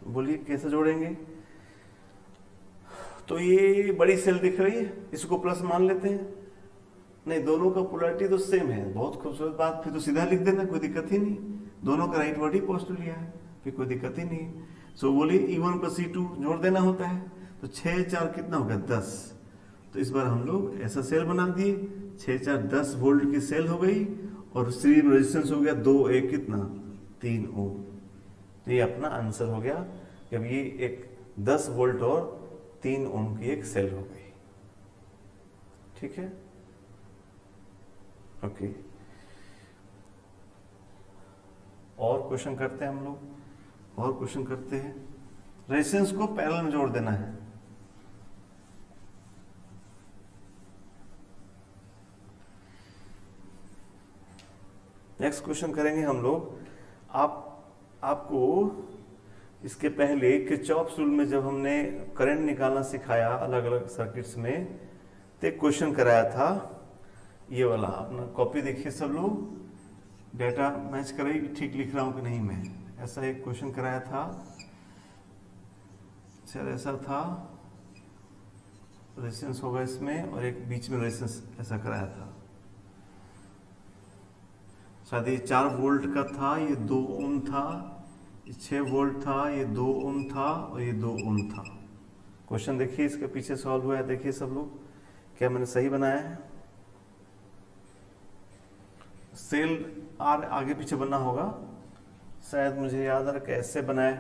बोलिए कैसे जोड़ेंगे? तो ये बड़ी सेल दिख रही है, इसको प्लस मान लेते हैं। नहीं, दोनों का पोलरिटी तो सेम है। बहुत खूबसूरत बात, फिर तो सीधा लिख देना, कोई दिक्कत ही नहीं। दोनों का राइट वर्ड ही पॉजिटिव लिया है, फिर कोई दिक्कत ही नहीं। सो बोलिए E1 प्लस E2 जोड़ देना होता है। तो 6 4 कितना होगा? 10। तो इस बार हम लोग ऐसा सेल बना दिए, 6 4 10 वोल्ट की सेल हो गई। और सीरीज में रेजिस्टेंस हो गया 2 1 कितना? 3 ओम। तो ये अपना आंसर हो गया कि अब ये एक 10 वोल्ट और 3 ओम की एक सेल हो गई। ठीक है, ओके। और क्वेश्चन करते हैं हम लोग, और क्वेश्चन करते हैं। रेजिस्टेंस को पैरेलल में जोड़ देना है। नेक्स्ट क्वेश्चन करेंगे हम लोग। आपको इसके पहले किरचॉफ्स रूल में जब हमने करंट निकालना सिखाया अलग अलग सर्किट्स में, तो एक क्वेश्चन कराया था ये वाला। अपना कॉपी देखिए सब लोग, डेटा मैच करें कि ठीक लिख रहा हूं कि नहीं मैं। ऐसा एक क्वेश्चन कराया था, सर ऐसा था, रेजिस्टेंस होगा इसमें और एक बीच में रेजिस्टेंस ऐसा कराया था। शायद ये 4 वोल्ट का था, ये 2 ओम था, ये 6 वोल्ट था, ये 2 ओम था और ये 2 ओम था। क्वेश्चन देखिए इसके पीछे सॉल्व हुआ है, देखिए सब लोग क्या मैंने सही बनाया है। सेल आर आगे पीछे बना होगा, शायद मुझे याद आ रहा कि ऐसे बनाया,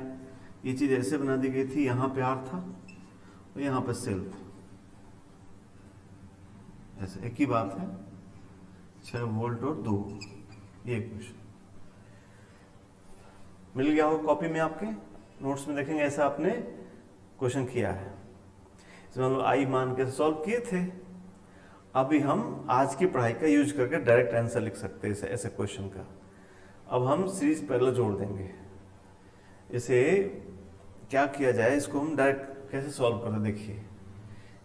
ये चीज ऐसे बना दी गई थी, यहाँ पे आर था और यहाँ पे सेल था, ऐसे एक ही बात है, 6 वोल्ट और 2। ये क्वेश्चन मिल गया होगा कॉपी में, आपके नोट्स में देखेंगे ऐसा आपने क्वेश्चन किया है। इसमें हम लोग आई मान के सॉल्व किए थे। अभी हम आज की पढ़ाई का यूज करके डायरेक्ट आंसर लिख सकते हैं ऐसे क्वेश्चन का। अब हम सीरीज पैरेलल जोड़ देंगे। इसे क्या किया जाए, इसको हम डायरेक्ट कैसे सॉल्व करें। देखिए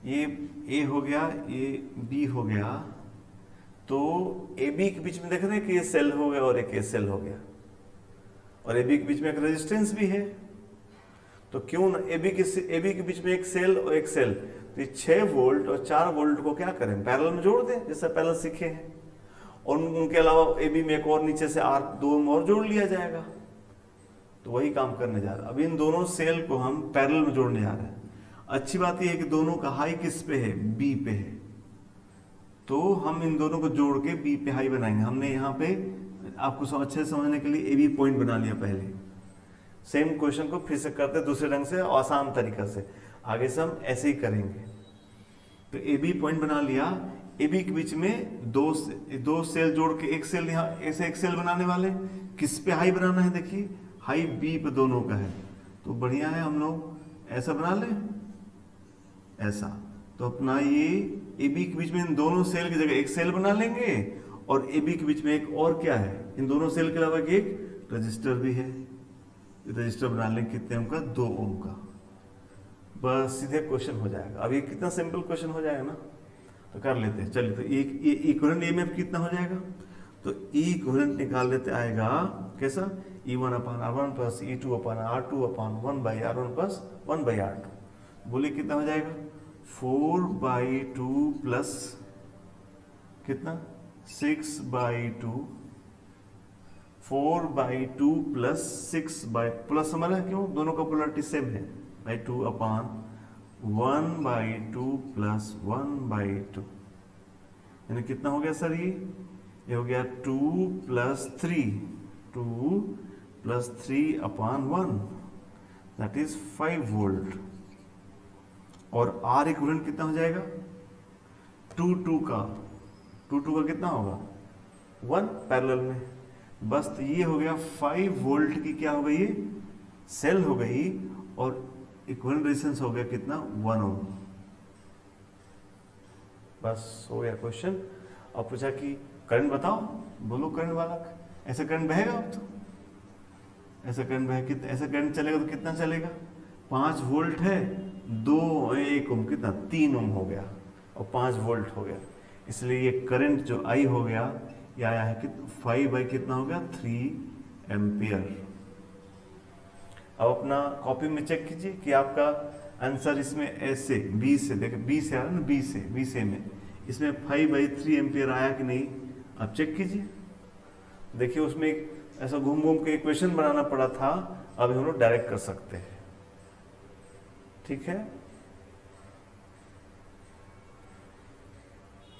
ये ए हो गया, ये बी हो गया, तो ए बी के बीच में देख रहे हैं कि ये सेल हो गया और एक ये सेल हो गया, और ए बी के बीच में एक रेजिस्टेंस भी है। तो क्यों ना ए बी के बीच में एक सेल और एक सेल, तो ये 6 वोल्ट और 4 वोल्ट को क्या करें, पैरेलल में जोड़ दें जैसा पैरेलल सीखे हैं। और उनके अलावा ए बी में एक और नीचे से आर 2 और जोड़ लिया जाएगा। तो वही काम करने जा रहा है। अब इन दोनों सेल को हम पैरेलल में जोड़ने जा रहे हैं। अच्छी बात यह है कि दोनों का हाई किस पे है, बी पे है, तो हम इन दोनों को जोड़ के बी पे हाई बनाएंगे। हमने यहाँ पे आपको अच्छे से समझने के लिए ए बी पॉइंट बना लिया पहले। सेम क्वेश्चन को फिर से करते दूसरे ढंग से, आसान तरीका से। आगे से हम ऐसे ही करेंगे। तो ए बी पॉइंट बना लिया, ए बी के बीच में दो सेल जोड़ के एक सेल, यहाँ ऐसे एक सेल बनाने वाले। किस पे हाई बनाना है, देखिए हाई बी पे दोनों का है, तो बढ़िया है हम लोग ऐसा बना लें, ऐसा। तो अपना ये ए बी के बीच में इन दोनों सेल की जगह एक सेल बना लेंगे, और ए बी के बीच में एक और क्या है, इन दोनों सेल के अलावा एक रजिस्टर भी है। रजिस्टर बना लेंगे कितने ओम का, 2 ओम का। बस सीधे क्वेश्चन हो जाएगा। अब ये कितना सिंपल क्वेश्चन हो जाएगा ना, तो कर लेते हैं। चलिए, तो इक्विवेलेंट ईएमएफ कितना हो जाएगा, तो इक्विवेलेंट निकाल लेते आएगा कैसा, E1/R1 plus E2/R2 1 by R1 plus 1 by R2। बोलिए कितना हो जाएगा, 4/2 प्लस कितना, 6/2, 4/2 प्लस 6 प्लस हमारा क्यों, दोनों का पोलरिटी सेम है, बाई 2/1/2 प्लस 1/2। यानी कितना हो गया सर, ये हो गया 2 प्लस 3/1, दैट इज 5 वोल्ट। और आर इक्विवेलेंट कितना हो जाएगा, 2 का कितना होगा, 1 पैरेलल में। बस तो ये हो गया 5 वोल्ट की क्या हो गई, सेल हो गई, और इक्विवेलेंट रेजिस्टेंस हो गया कितना, 1 ओम। बस हो गया क्वेश्चन। अब पूछा कि करंट बताओ, बोलो करंट वाला, ऐसा करंट बहेगा अब तो, ऐसा करंट बहे, कितना ऐसा करंट चलेगा तो कितना चलेगा, 5 वोल्ट है, 1 ओम कितना, 3 ओम हो गया, और 5 वोल्ट हो गया। इसलिए ये करंट जो आई हो गया, ये आया है कि 5 बाई कितना हो गया, 3 एम्पियर। अब अपना कॉपी में चेक कीजिए कि आपका आंसर इसमें ऐसे बी से, देखिए बी से आ रहा है ना, बी से में इसमें 5/3 एम्पियर आया कि नहीं, आप चेक कीजिए। देखिए उसमें एक ऐसा घूम घूम के इक्वेशन बनाना पड़ा था, अब हम लोग डायरेक्ट कर सकते हैं। ठीक है,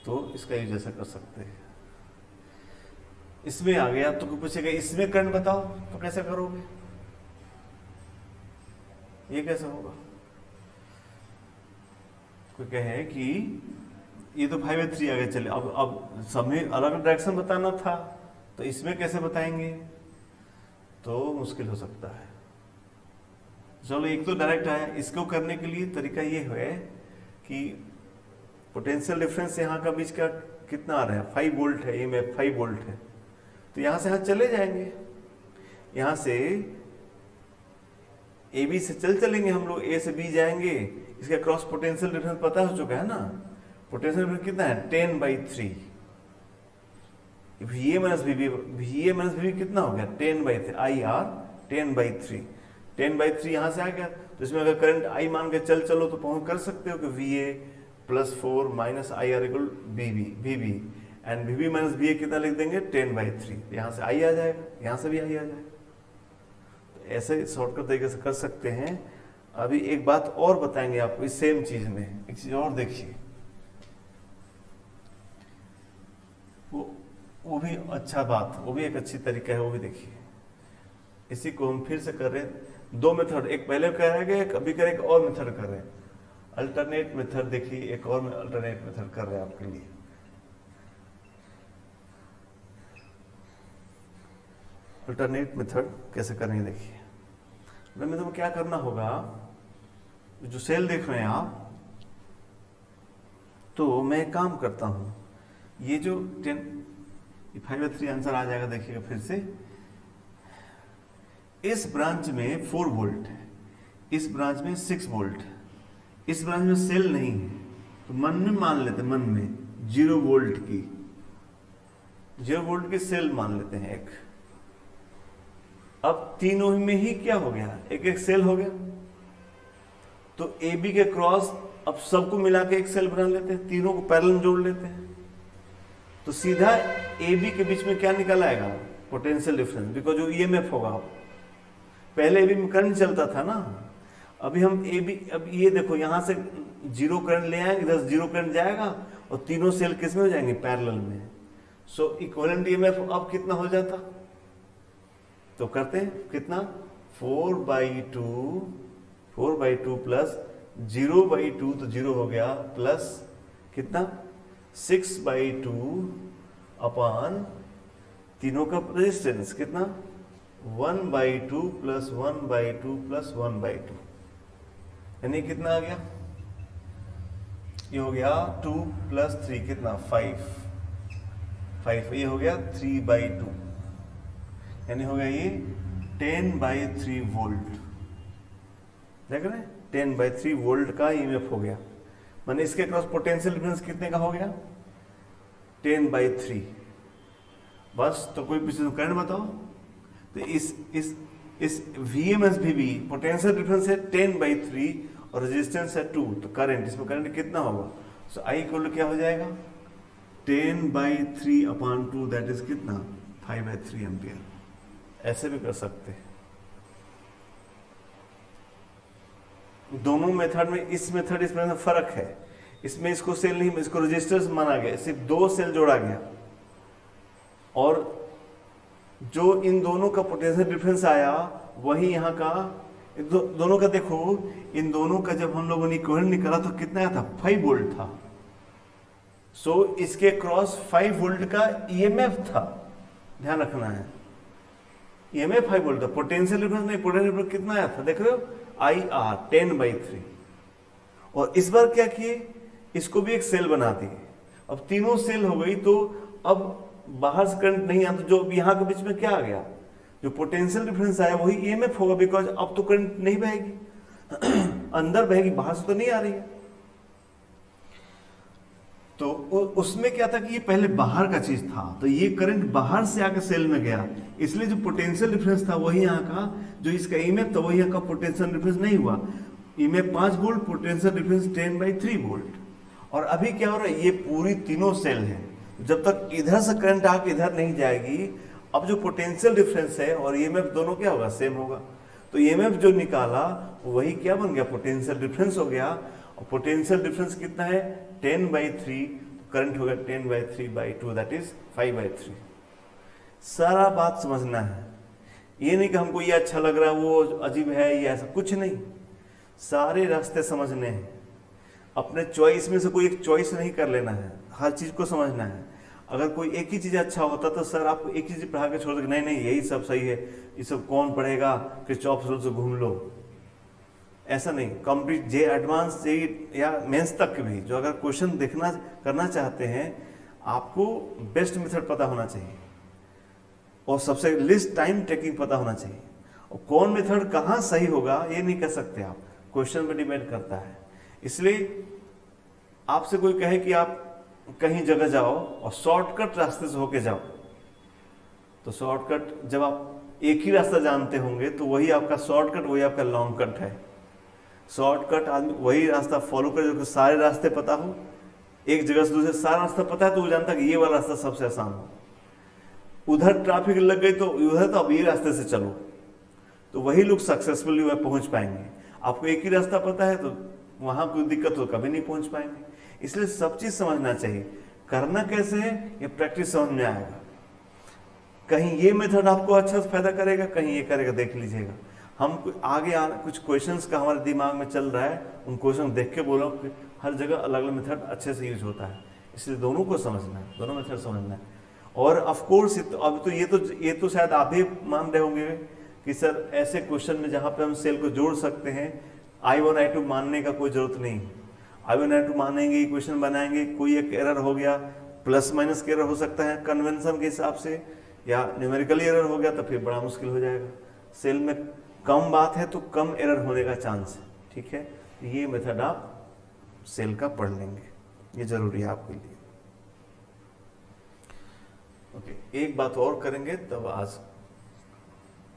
तो इसका यूज ऐसा कर सकते हैं। इसमें आ गया तो कोई पूछेगा इसमें करंट बताओ, तो कैसे करोगे, ये कैसे होगा। कोई कहे कि ये तो 5/3 आगे चले, अब समय अलग डायरेक्शन बताना था, तो इसमें कैसे बताएंगे, तो मुश्किल हो सकता है। चलो एक तो डायरेक्ट आया। इसको करने के लिए तरीका ये है कि पोटेंशियल डिफरेंस यहाँ का बीच का कितना आ रहा है, 5 वोल्ट है, ये में 5 वोल्ट है, तो यहाँ से यहाँ चले जाएंगे, यहाँ से ए बी से चलेंगे हम लोग, ए से बी जाएंगे, इसका क्रॉस पोटेंशियल डिफरेंस पता हो चुका है ना। पोटेंशियल डिफरेंस कितना है, 10/3। VA माइनस VB कितना हो गया, 10/3, IR 10/3। 10/3 यहाँ से आ गया, तो इसमें अगर करंट I मान के चलो तो पहुंच कर सकते हो कि VA + 4 - IR = VB and VB minus VA कितना लिख देंगे, 10/3। यहाँ से I आ जाएगा, यहाँ से भी I आ जाएगा। तो ऐसे शॉर्टकट तरीके से कर सकते हैं। अभी एक बात और बताएंगे आपको इस सेम चीज में, एक चीज और देखिए, वो भी अच्छा बात, वो भी एक अच्छी तरीका है, वो भी देखिए। इसी को हम फिर से कर रहे हैं, 2 मेथड, एक पहले करेंगे, अभी करेंगे, एक और मेथड कर रहे हैं, अल्टरनेट मेथड। देखिए एक और अल्टरनेट मेथड कर रहे हैं आपके लिए। अल्टरनेट मेथड कैसे करेंगे देखिए। अल्टरनेट मेथड में क्या करना होगा, जो सेल देख रहे हैं आप, तो मैं एक काम करता हूं, ये जो 5/3 आंसर आ जाएगा, देखिएगा फिर से। इस ब्रांच में 4 वोल्ट है, इस ब्रांच में 6 वोल्ट है, इस ब्रांच में सेल नहीं है, तो मन में मान लेते हैं, मन में 0 वोल्ट की सेल मान लेते हैं एक। अब तीनों में ही क्या हो गया, एक एक सेल हो गया, तो ए बी के क्रॉस अब सबको मिला के एक सेल बना लेते हैं, तीनों को पैरेलल में जोड़ लेते हैं, तो सीधा ए बी के बीच में क्या निकल आएगा, पोटेंशियल डिफरेंस, बिकॉज जो ईएमएफ होगा। पहले ए बी में करंट चलता था ना, अभी हम ए बी, अब ये देखो यहां से 0 करंट ले आएंगे, इधर 0 करंट जाएगा, और तीनों सेल किस में हो जाएंगे, पैरेलल में। सो इक्विवेलेंट ईएमएफ अब कितना हो जाता, तो करते हैं कितना, 4/2 प्लस 0/2, तो 0 हो गया, प्लस कितना 6/2 अपान तीनों का रेजिस्टेंस कितना, 1/2 प्लस 1/2 प्लस 1/2, यानी कितना आ गया, ये हो गया 2 + 3 कितना 5, ये हो गया 3/2, यानी हो गया ये 10/3 वोल्ट। देख रहे हैं, 10/3 वोल्ट का ईएमएफ हो गया, माने इसके क्रॉस पोटेंशियल डिफरेंस कितने का हो गया, 10/3। बस, तो कोई पिछले करंट बताओ, तो इस VMS VB पोटेंशियल डिफरेंस है 10/3 और रेजिस्टेंस है 2, तो करंट, इसमें करंट कितना होगा, सो I इक्वल क्या हो जाएगा, 10/3/2, दैट इज कितना 5/3 एम्पियर। ऐसे भी कर सकते हैं दोनों मेथड में। इस मेथड इसमें फर्क है, इसमें इसको सेल नहीं, इसको रजिस्टर्स माना गया, सिर्फ 2 सेल जोड़ा गया, और जो इन दोनों का पोटेंशियल डिफरेंस आया वही यहाँ का, दोनों का देखो, इन दोनों का जब हम लोगों ने इक्विवेलेंट निकाला तो कितना आया था, 5 वोल्ट था। सो इसके क्रॉस 5 वोल्ट का ईएमएफ था, ध्यान रखना है, ईएमएफ 5 वोल्ट था, पोटेंशियल डिफरेंस नहीं। पोटेंशियल डिफरेंस कितना आया था, देख रहे हो, IR 10/3। और इस बार क्या किए, इसको भी एक सेल बना दिए, अब तीनों सेल हो गई, तो अब बाहर से करंट नहीं आता, जो यहाँ के बीच में क्या आ गया, जो पोटेंशियल डिफरेंस आया वही ईएमएफ होगा, बिकॉज अब तो करंट नहीं बहेगी अंदर बहेगी, बाहर से तो नहीं आ रही है। तो उसमें क्या था कि ये पहले बाहर का चीज था, तो ये करंट बाहर से आकर सेल में गया, इसलिए जो पोटेंशियल डिफरेंस था वही यहाँ का, जो इसका ईएमएफ था वही यहाँ का पोटेंशियल डिफरेंस नहीं हुआ। EMF 5 volt, potential difference 10/3 volt. और अभी क्या हो रहा है, ये पूरी तीनों सेल है, जब तक इधर से करंट आके इधर नहीं जाएगी, अब जो पोटेंशियल डिफरेंस है और ईएमएफ दोनों क्या होगा, सेम होगा। तो ईएमएफ जो निकाला वही क्या बन गया, पोटेंशियल डिफरेंस हो गया। और पोटेंशियल डिफरेंस कितना है, 10/3, करंट हो गया 10/3/2, दैट इज 5/3। सारा बात समझना है, ये नहीं कि हमको ये अच्छा लग रहा है, वो अजीब है, ये ऐसा कुछ नहीं, सारे रास्ते समझने हैं। अपने चॉइस में से कोई एक चॉइस नहीं कर लेना है, हर चीज को समझना है। अगर कोई एक ही चीज अच्छा होता तो सर आपको एक ही चीज पढ़ा के छोड़ दे, नहीं नहीं यही सब सही है, ये सब कौन पढ़ेगा, किरचॉफ रूल से घूम लो, ऐसा नहीं, कंप्लीट जे एडवांस जे या मेंस तक भी जो अगर क्वेश्चन देखना करना चाहते हैं, आपको बेस्ट मेथड पता होना चाहिए और सबसे लिस्ट टाइम टेकिंग पता होना चाहिए। और कौन मेथड कहाँ सही होगा ये नहीं कह सकते आप, क्वेश्चन पे डिपेंड करता है। इसलिए आपसे कोई कहे कि आप कहीं जगह जाओ और शॉर्टकट रास्ते से होके जाओ, तो शॉर्टकट जब आप एक ही रास्ता जानते होंगे तो वही आपका शॉर्टकट, वही आपका लॉन्ग कट है। शॉर्टकट आदमी वही रास्ता फॉलो करे जो सारे रास्ते पता हो, एक जगह से दूसरे सारा रास्ता पता है तो वो जानता है कि ये वाला रास्ता सबसे आसान हो। उधर ट्रैफिक लग गई तो उधर, तो अब ये रास्ते से चलो, तो वही लोग सक्सेसफुली वह पहुंच पाएंगे। आपको एक ही रास्ता पता है तो वहां कोई दिक्कत हो कभी नहीं पहुंच पाएंगे। इसलिए सब चीज समझना चाहिए, करना कैसे है ये प्रैक्टिस समझ में आएगा। कहीं ये मेथड आपको अच्छा फायदा करेगा, कहीं ये करेगा, देख लीजिएगा। हम आगे कुछ क्वेश्चंस का हमारे दिमाग में चल रहा है, उन क्वेश्चन देख के बोलो कि हर जगह अलग अलग मेथड अच्छे से यूज होता है, इसलिए दोनों को समझना है, दोनों मेथड समझना है। और ऑफ कोर्स अब तो ये तो शायद आप भी मान रहे होंगे कि सर ऐसे क्वेश्चन में जहां पे हम सेल को जोड़ सकते हैं, I1 I2 मानने का कोई जरूरत नहीं। I1 I2 मानेंगे, क्वेश्चन बनाएंगे, कोई एक एरर हो गया, प्लस माइनस के एरर हो सकता है कन्वेंशन के हिसाब से, या न्यूमेरिकली एरर हो गया तो फिर बड़ा मुश्किल हो जाएगा। सेल में कम बात है तो कम एरर होने का चांस है, ठीक है। ये मेथड आप सेल का पढ़ लेंगे, ये जरूरी है आपके लिए। ओके, एक बात और करेंगे तब आज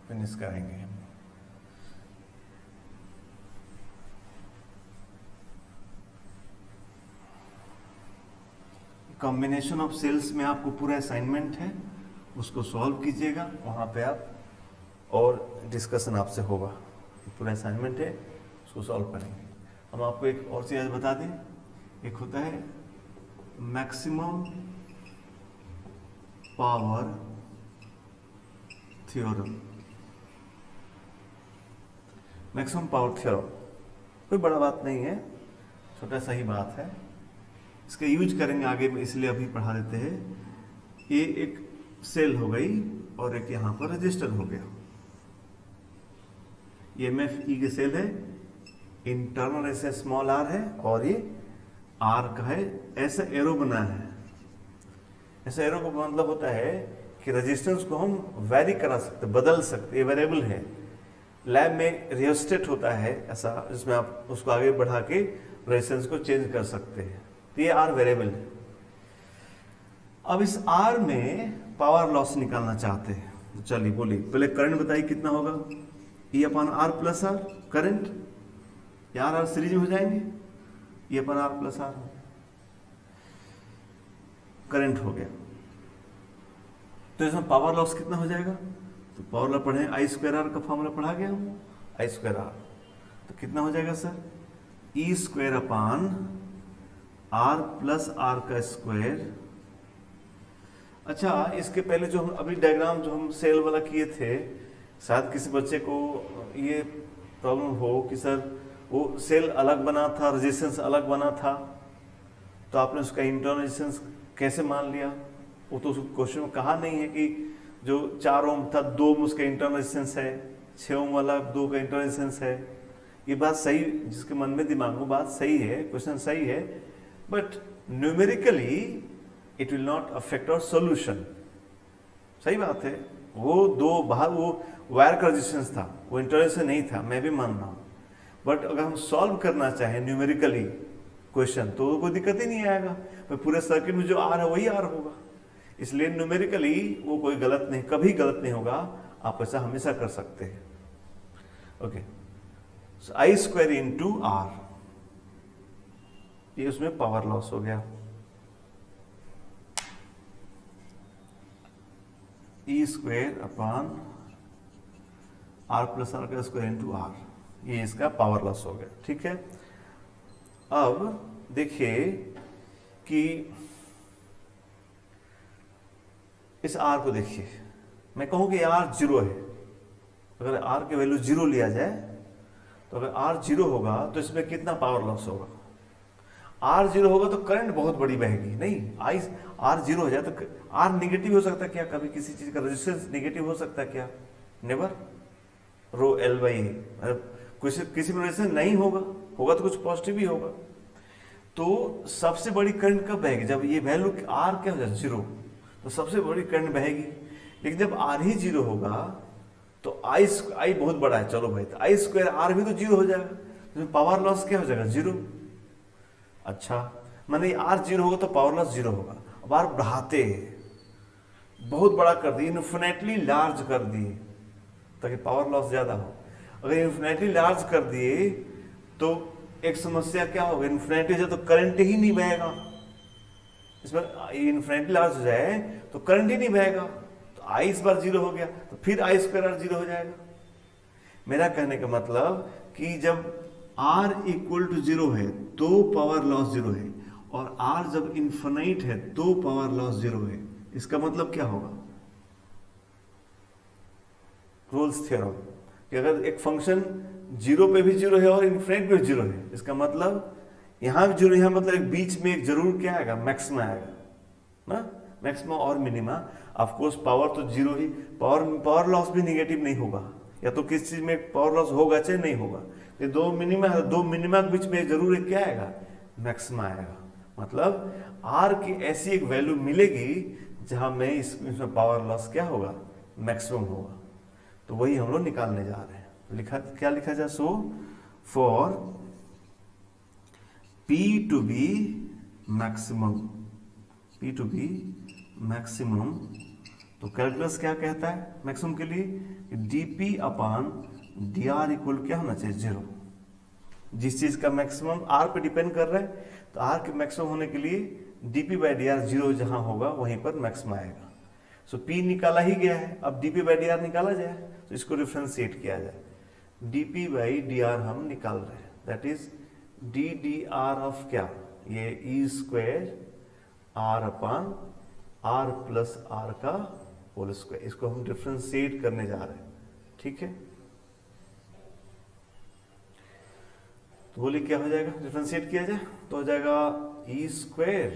फिनिश करेंगे। कॉम्बिनेशन ऑफ सेल्स में आपको पूरा असाइनमेंट है, उसको सॉल्व कीजिएगा, वहां पे आप और डिस्कशन आपसे होगा। पूरा असाइनमेंट है, उसको सॉल्व करेंगे। हम आपको एक और चीज बता दें, एक होता है maximum power theorem. Maximum power theorem कोई बड़ा बात नहीं है, छोटा सा ही बात है, इसका यूज करेंगे आगे में, इसलिए अभी पढ़ा देते हैं। ये एक सेल हो गई और एक यहां पर रजिस्टर हो गया। ये MFE की सेल है, इंटरनल ऐसे स्मॉल r है और ये r का है, ऐसा एरो बना है। ऐसा एरो का मतलब होता है कि रेजिस्टेंस को हम वेरी करा सकते, बदल सकते, ये वेरिएबल है। लैब में रियोस्टेट होता है ऐसा, जिसमें आप उसको आगे बढ़ा के रेजिस्टेंस को चेंज कर सकते हैं। तो ये r वेरिएबल है। अब इस r में पावर लॉस निकालना चाहते हैं, तो चलिए बोलिए, पहले करंट बताइए कितना होगा। E अपन R प्लस R करंट, यार R सीरीज में हो जाएंगे, E अपन R प्लस R करंट हो गया। तो इसमें पावर लॉस कितना हो जाएगा, तो पावर लॉस पढ़े I स्क्वायर R का फॉर्मूला पढ़ा गया हूं, I स्क्वायर R, तो कितना हो जाएगा sir, E square upon R plus R का स्क्वायर। अच्छा, इसके पहले जो हम अभी डायग्राम जो हम सेल वाला किए थे, शायद किसी बच्चे को ये प्रॉब्लम हो कि सर वो सेल अलग बना था, रेजिस्टेंस अलग बना था, तो आपने उसका इंटरनल रेजिस्टेंस कैसे मान लिया। वो तो क्वेश्चन में कहा नहीं है कि जो 4 ओम था 2 ओम उसका इंटरनल रेजिस्टेंस है, 6 ओम वाला 2 का इंटरनल रेजिस्टेंस है। ये बात सही, जिसके मन में दिमाग में बात सही है, क्वेश्चन सही है, but numerically it will not affect our solution. सही बात है, वो दो बाहर वो वायर का रेजिस्टेंस था, वो इंटरनल से नहीं था, मैं भी मान रहा हूं। बट अगर हम सॉल्व करना चाहें न्यूमेरिकली क्वेश्चन तो कोई दिक्कत ही नहीं आएगा, तो पूरे सर्किट में जो R है वही R होगा। इसलिए न्यूमेरिकली वो कोई गलत नहीं, कभी गलत नहीं होगा, आप ऐसा हमेशा कर सकते हैं। Okay, so I square into R, ये उसमें पावर लॉस हो गया। E square upon R plus R का स्क्वायर इंटू R, ये इसका पावर लॉस हो गया, ठीक है। अब देखिए कि इस R को देखिए, मैं कहूं कि R 0 है, अगर R की वैल्यू 0 लिया जाए तो अगर R 0 होगा तो इसमें कितना पावर लॉस होगा। R 0 होगा तो करंट बहुत बड़ी बहेगी, नहीं R 0 हो जाए तो R निगेटिव हो सकता है क्या, कभी किसी चीज का रेजिस्टेंस निगेटिव हो सकता है क्या, नेवर। रो L बाई किसी वजह से नहीं होगा, होगा तो कुछ पॉजिटिव ही होगा। तो सबसे बड़ी करंट कब बहेगी? जब ये वैल्यू आर क्या हो जाए 0, तो सबसे बड़ी करंट बहेगी। लेकिन जब आर ही 0 होगा तो आई बहुत बड़ा है, चलो भाई, तो आई स्क्वायर आर भी तो 0 हो जाएगा, तो पावर लॉस क्या हो जाएगा 0। अच्छा, माने आर 0 होगा तो पावर लॉस 0 होगा। अब आर बढ़ाते बहुत बड़ा कर दिए, इन्फिनेटली लार्ज कर दिए ताकि पावर लॉस ज्यादा हो। अगर इन्फिनेटली लार्ज कर दिए तो एक समस्या क्या होगा, इन्फिनेटली से तो करंट ही नहीं बहेगा। इसमें इन्फिनेटली लार्ज हो जाए तो करंट ही नहीं बहेगा, तो आई इस बार 0 हो गया, तो फिर आई स्क्वायर आर 0 हो जाएगा। मेरा कहने का मतलब कि जब r इक्वल टू 0 है तो पावर लॉस 0 है, और r जब इन्फिनाइट है तो पावर लॉस 0 है। इसका मतलब क्या होगा? रोल्स थ्योरम कि अगर एक फंक्शन 0 पे भी 0 है और इन्फिनिट पे भी 0 है, इसका मतलब यहां भी 0, यहां मतलब एक बीच में एक जरूर क्या आएगा, मैक्सिमा आएगा ना, मैक्सिमा और मिनिमा। ऑफ कोर्स पावर तो 0 ही, पावर लॉस भी नेगेटिव नहीं होगा, या तो किस चीज में पावर लॉस होगा चाहे नहीं होगा, ये दो मिनिमा के बीच में जरूर एक क्या आएगा, मैक्सिमा आएगा। मतलब आर की ऐसी एक वैल्यू मिलेगी जहां में इसमें पावर लॉस क्या होगा, मैक्सिमम होगा। तो वही हम लोग निकालने जा रहे हैं। क्या लिखा जाए? So for P to be maximum, P to be maximum, तो कैलकुलस क्या कहता है मैक्सिमम के लिए? dp अपान dr इक्वल क्या होना चाहिए 0। जिस चीज का मैक्सिमम r पे डिपेंड कर रहा है, तो r के मैक्सिमम होने के लिए dp बाई डी आर 0 जहां होगा वहीं पर मैक्सिमम आएगा। सो p निकाला ही गया है, अब dp बाई डी आर निकाला जाए तो इसको डिफ्रेंशिएट किया जाए। dp बाई डी आर हम निकाल रहे हैं, that is d d r of क्या, ये e square r upon r plus r का होल स्क्वायर, इसको हम डिफ्रेंशिएट करने जा रहे हैं। ठीक है, तो बोलिए क्या हो जाएगा, डिफ्रेंशिएट किया जाए तो हो जाएगा ई स्क्वायर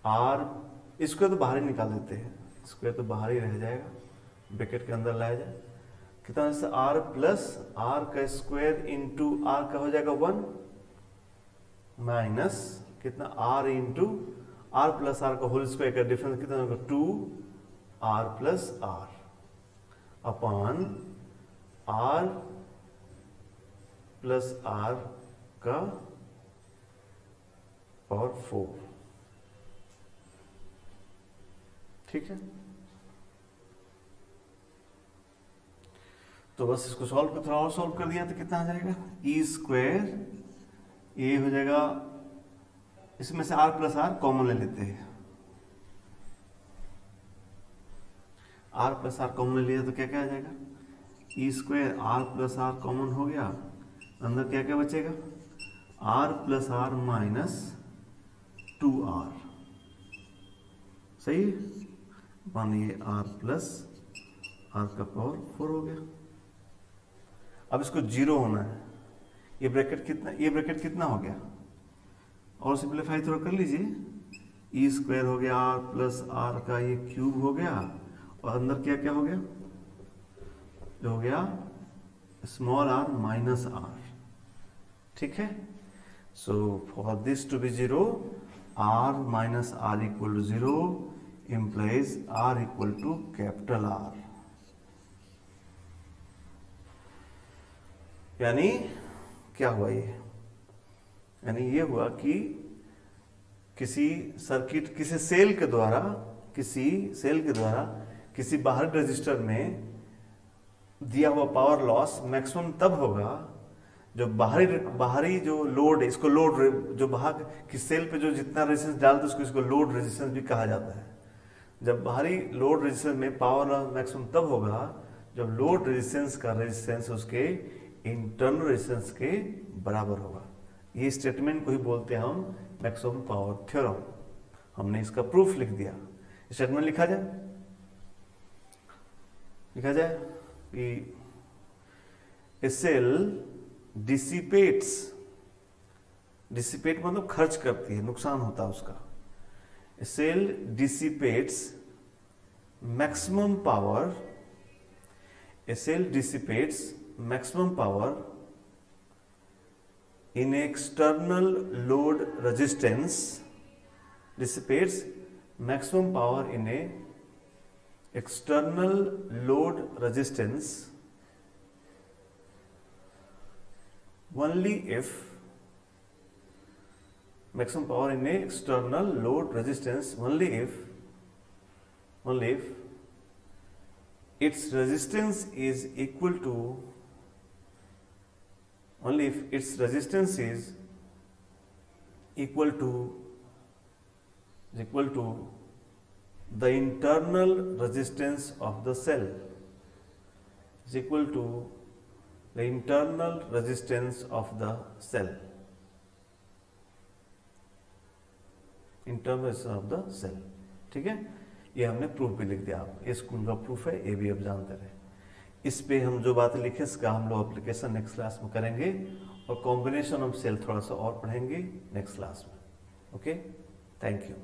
आर, स्क्वायर तो बाहर ही निकाल देते हैं, स्क्वायर तो बाहर ही रह जाएगा, ब्रैकेट के अंदर लाया जाए, कितना से आर प्लस आर का स्क्वायर इंटू आर का हो जाएगा 1 माइनस कितना r into r plus r का होल स्क्वायर का डिफरेंस कितना होगा 2 r plus r upon r plus r का पावर 4। ठीक है, तो बस इसको सॉल्व कर, थोड़ा और सॉल्व कर दिया तो कितना आ जाएगा, ई स्क्वायर, ये हो जाएगा, इसमें से आर प्लस आर कॉमन ले लेते हैं, आर प्लस आर कॉमन ले लिया तो क्या क्या आ जाएगा, e square r plus r common हो गया, अंदर क्या क्या बचेगा, are plus are minus 2r, सही है, मानिए आर प्लस आर का पावर 4 हो गया। अब इसको 0 होना है, ये ब्रैकेट कितना हो गया, और सिंप्लीफाई थोड़ा कर लीजिए, ई स्क्वायर हो गया आर प्लस आर का ये क्यूब हो गया, और अंदर क्या क्या हो गया, जो हो गया स्मॉल आर माइनस आर। ठीक है, so for this to be 0 r minus r equal to 0 implies r equal to capital R, यानी क्या हुआ ये, यानी ये हुआ कि किसी सर्किट, किसी सेल के द्वारा किसी बाहरी रजिस्टर में दिया हुआ पावर लॉस मैक्सिमम तब होगा जब बाहरी जो लोड है, इसको लोड, जो बाहर किस सेल पे जो जितना रेजिस्टेंस डालते उसको इसको लोड रेजिस्टेंस भी कहा जाता है। जब बाहरी लोड रेजिस्टेंस में पावर लॉस मैक्सिमम तब होगा जब लोड रेजिस्टेंस का रेजिस्टेंस उसके इंटरनल रेजिस्टेंस के बराबर होगा। ये स्टेटमेंट को ही बोलते हैं हम मैक्सिमम पावर थ्योरम। हमने इसका प्रूफ लिख दिया। स्टेटमेंट लिखा जाए कि ए सेल डिसिपेट मतलब खर्च करती है, नुकसान होता है उसका। A cell dissipates maximum power, a cell dissipates maximum power in external load resistance, dissipates maximum power in a external load resistance only if maximum power in a external load resistance only if its resistance is equal to the internal resistance of the cell, is equal to the internal resistance of the cell, internal resistance of the cell। ठीक है, ये हमने proof भी लिख दिया। आप ये school का प्रूफ है, ये भी आप जानते रहे। इस पे हम जो बातें लिखे इसका हम लोग एप्लीकेशन नेक्स्ट क्लास में करेंगे, और कॉम्बिनेशन ऑफ सेल थोड़ा सा और पढ़ेंगे नेक्स्ट क्लास में। Okay, thank you.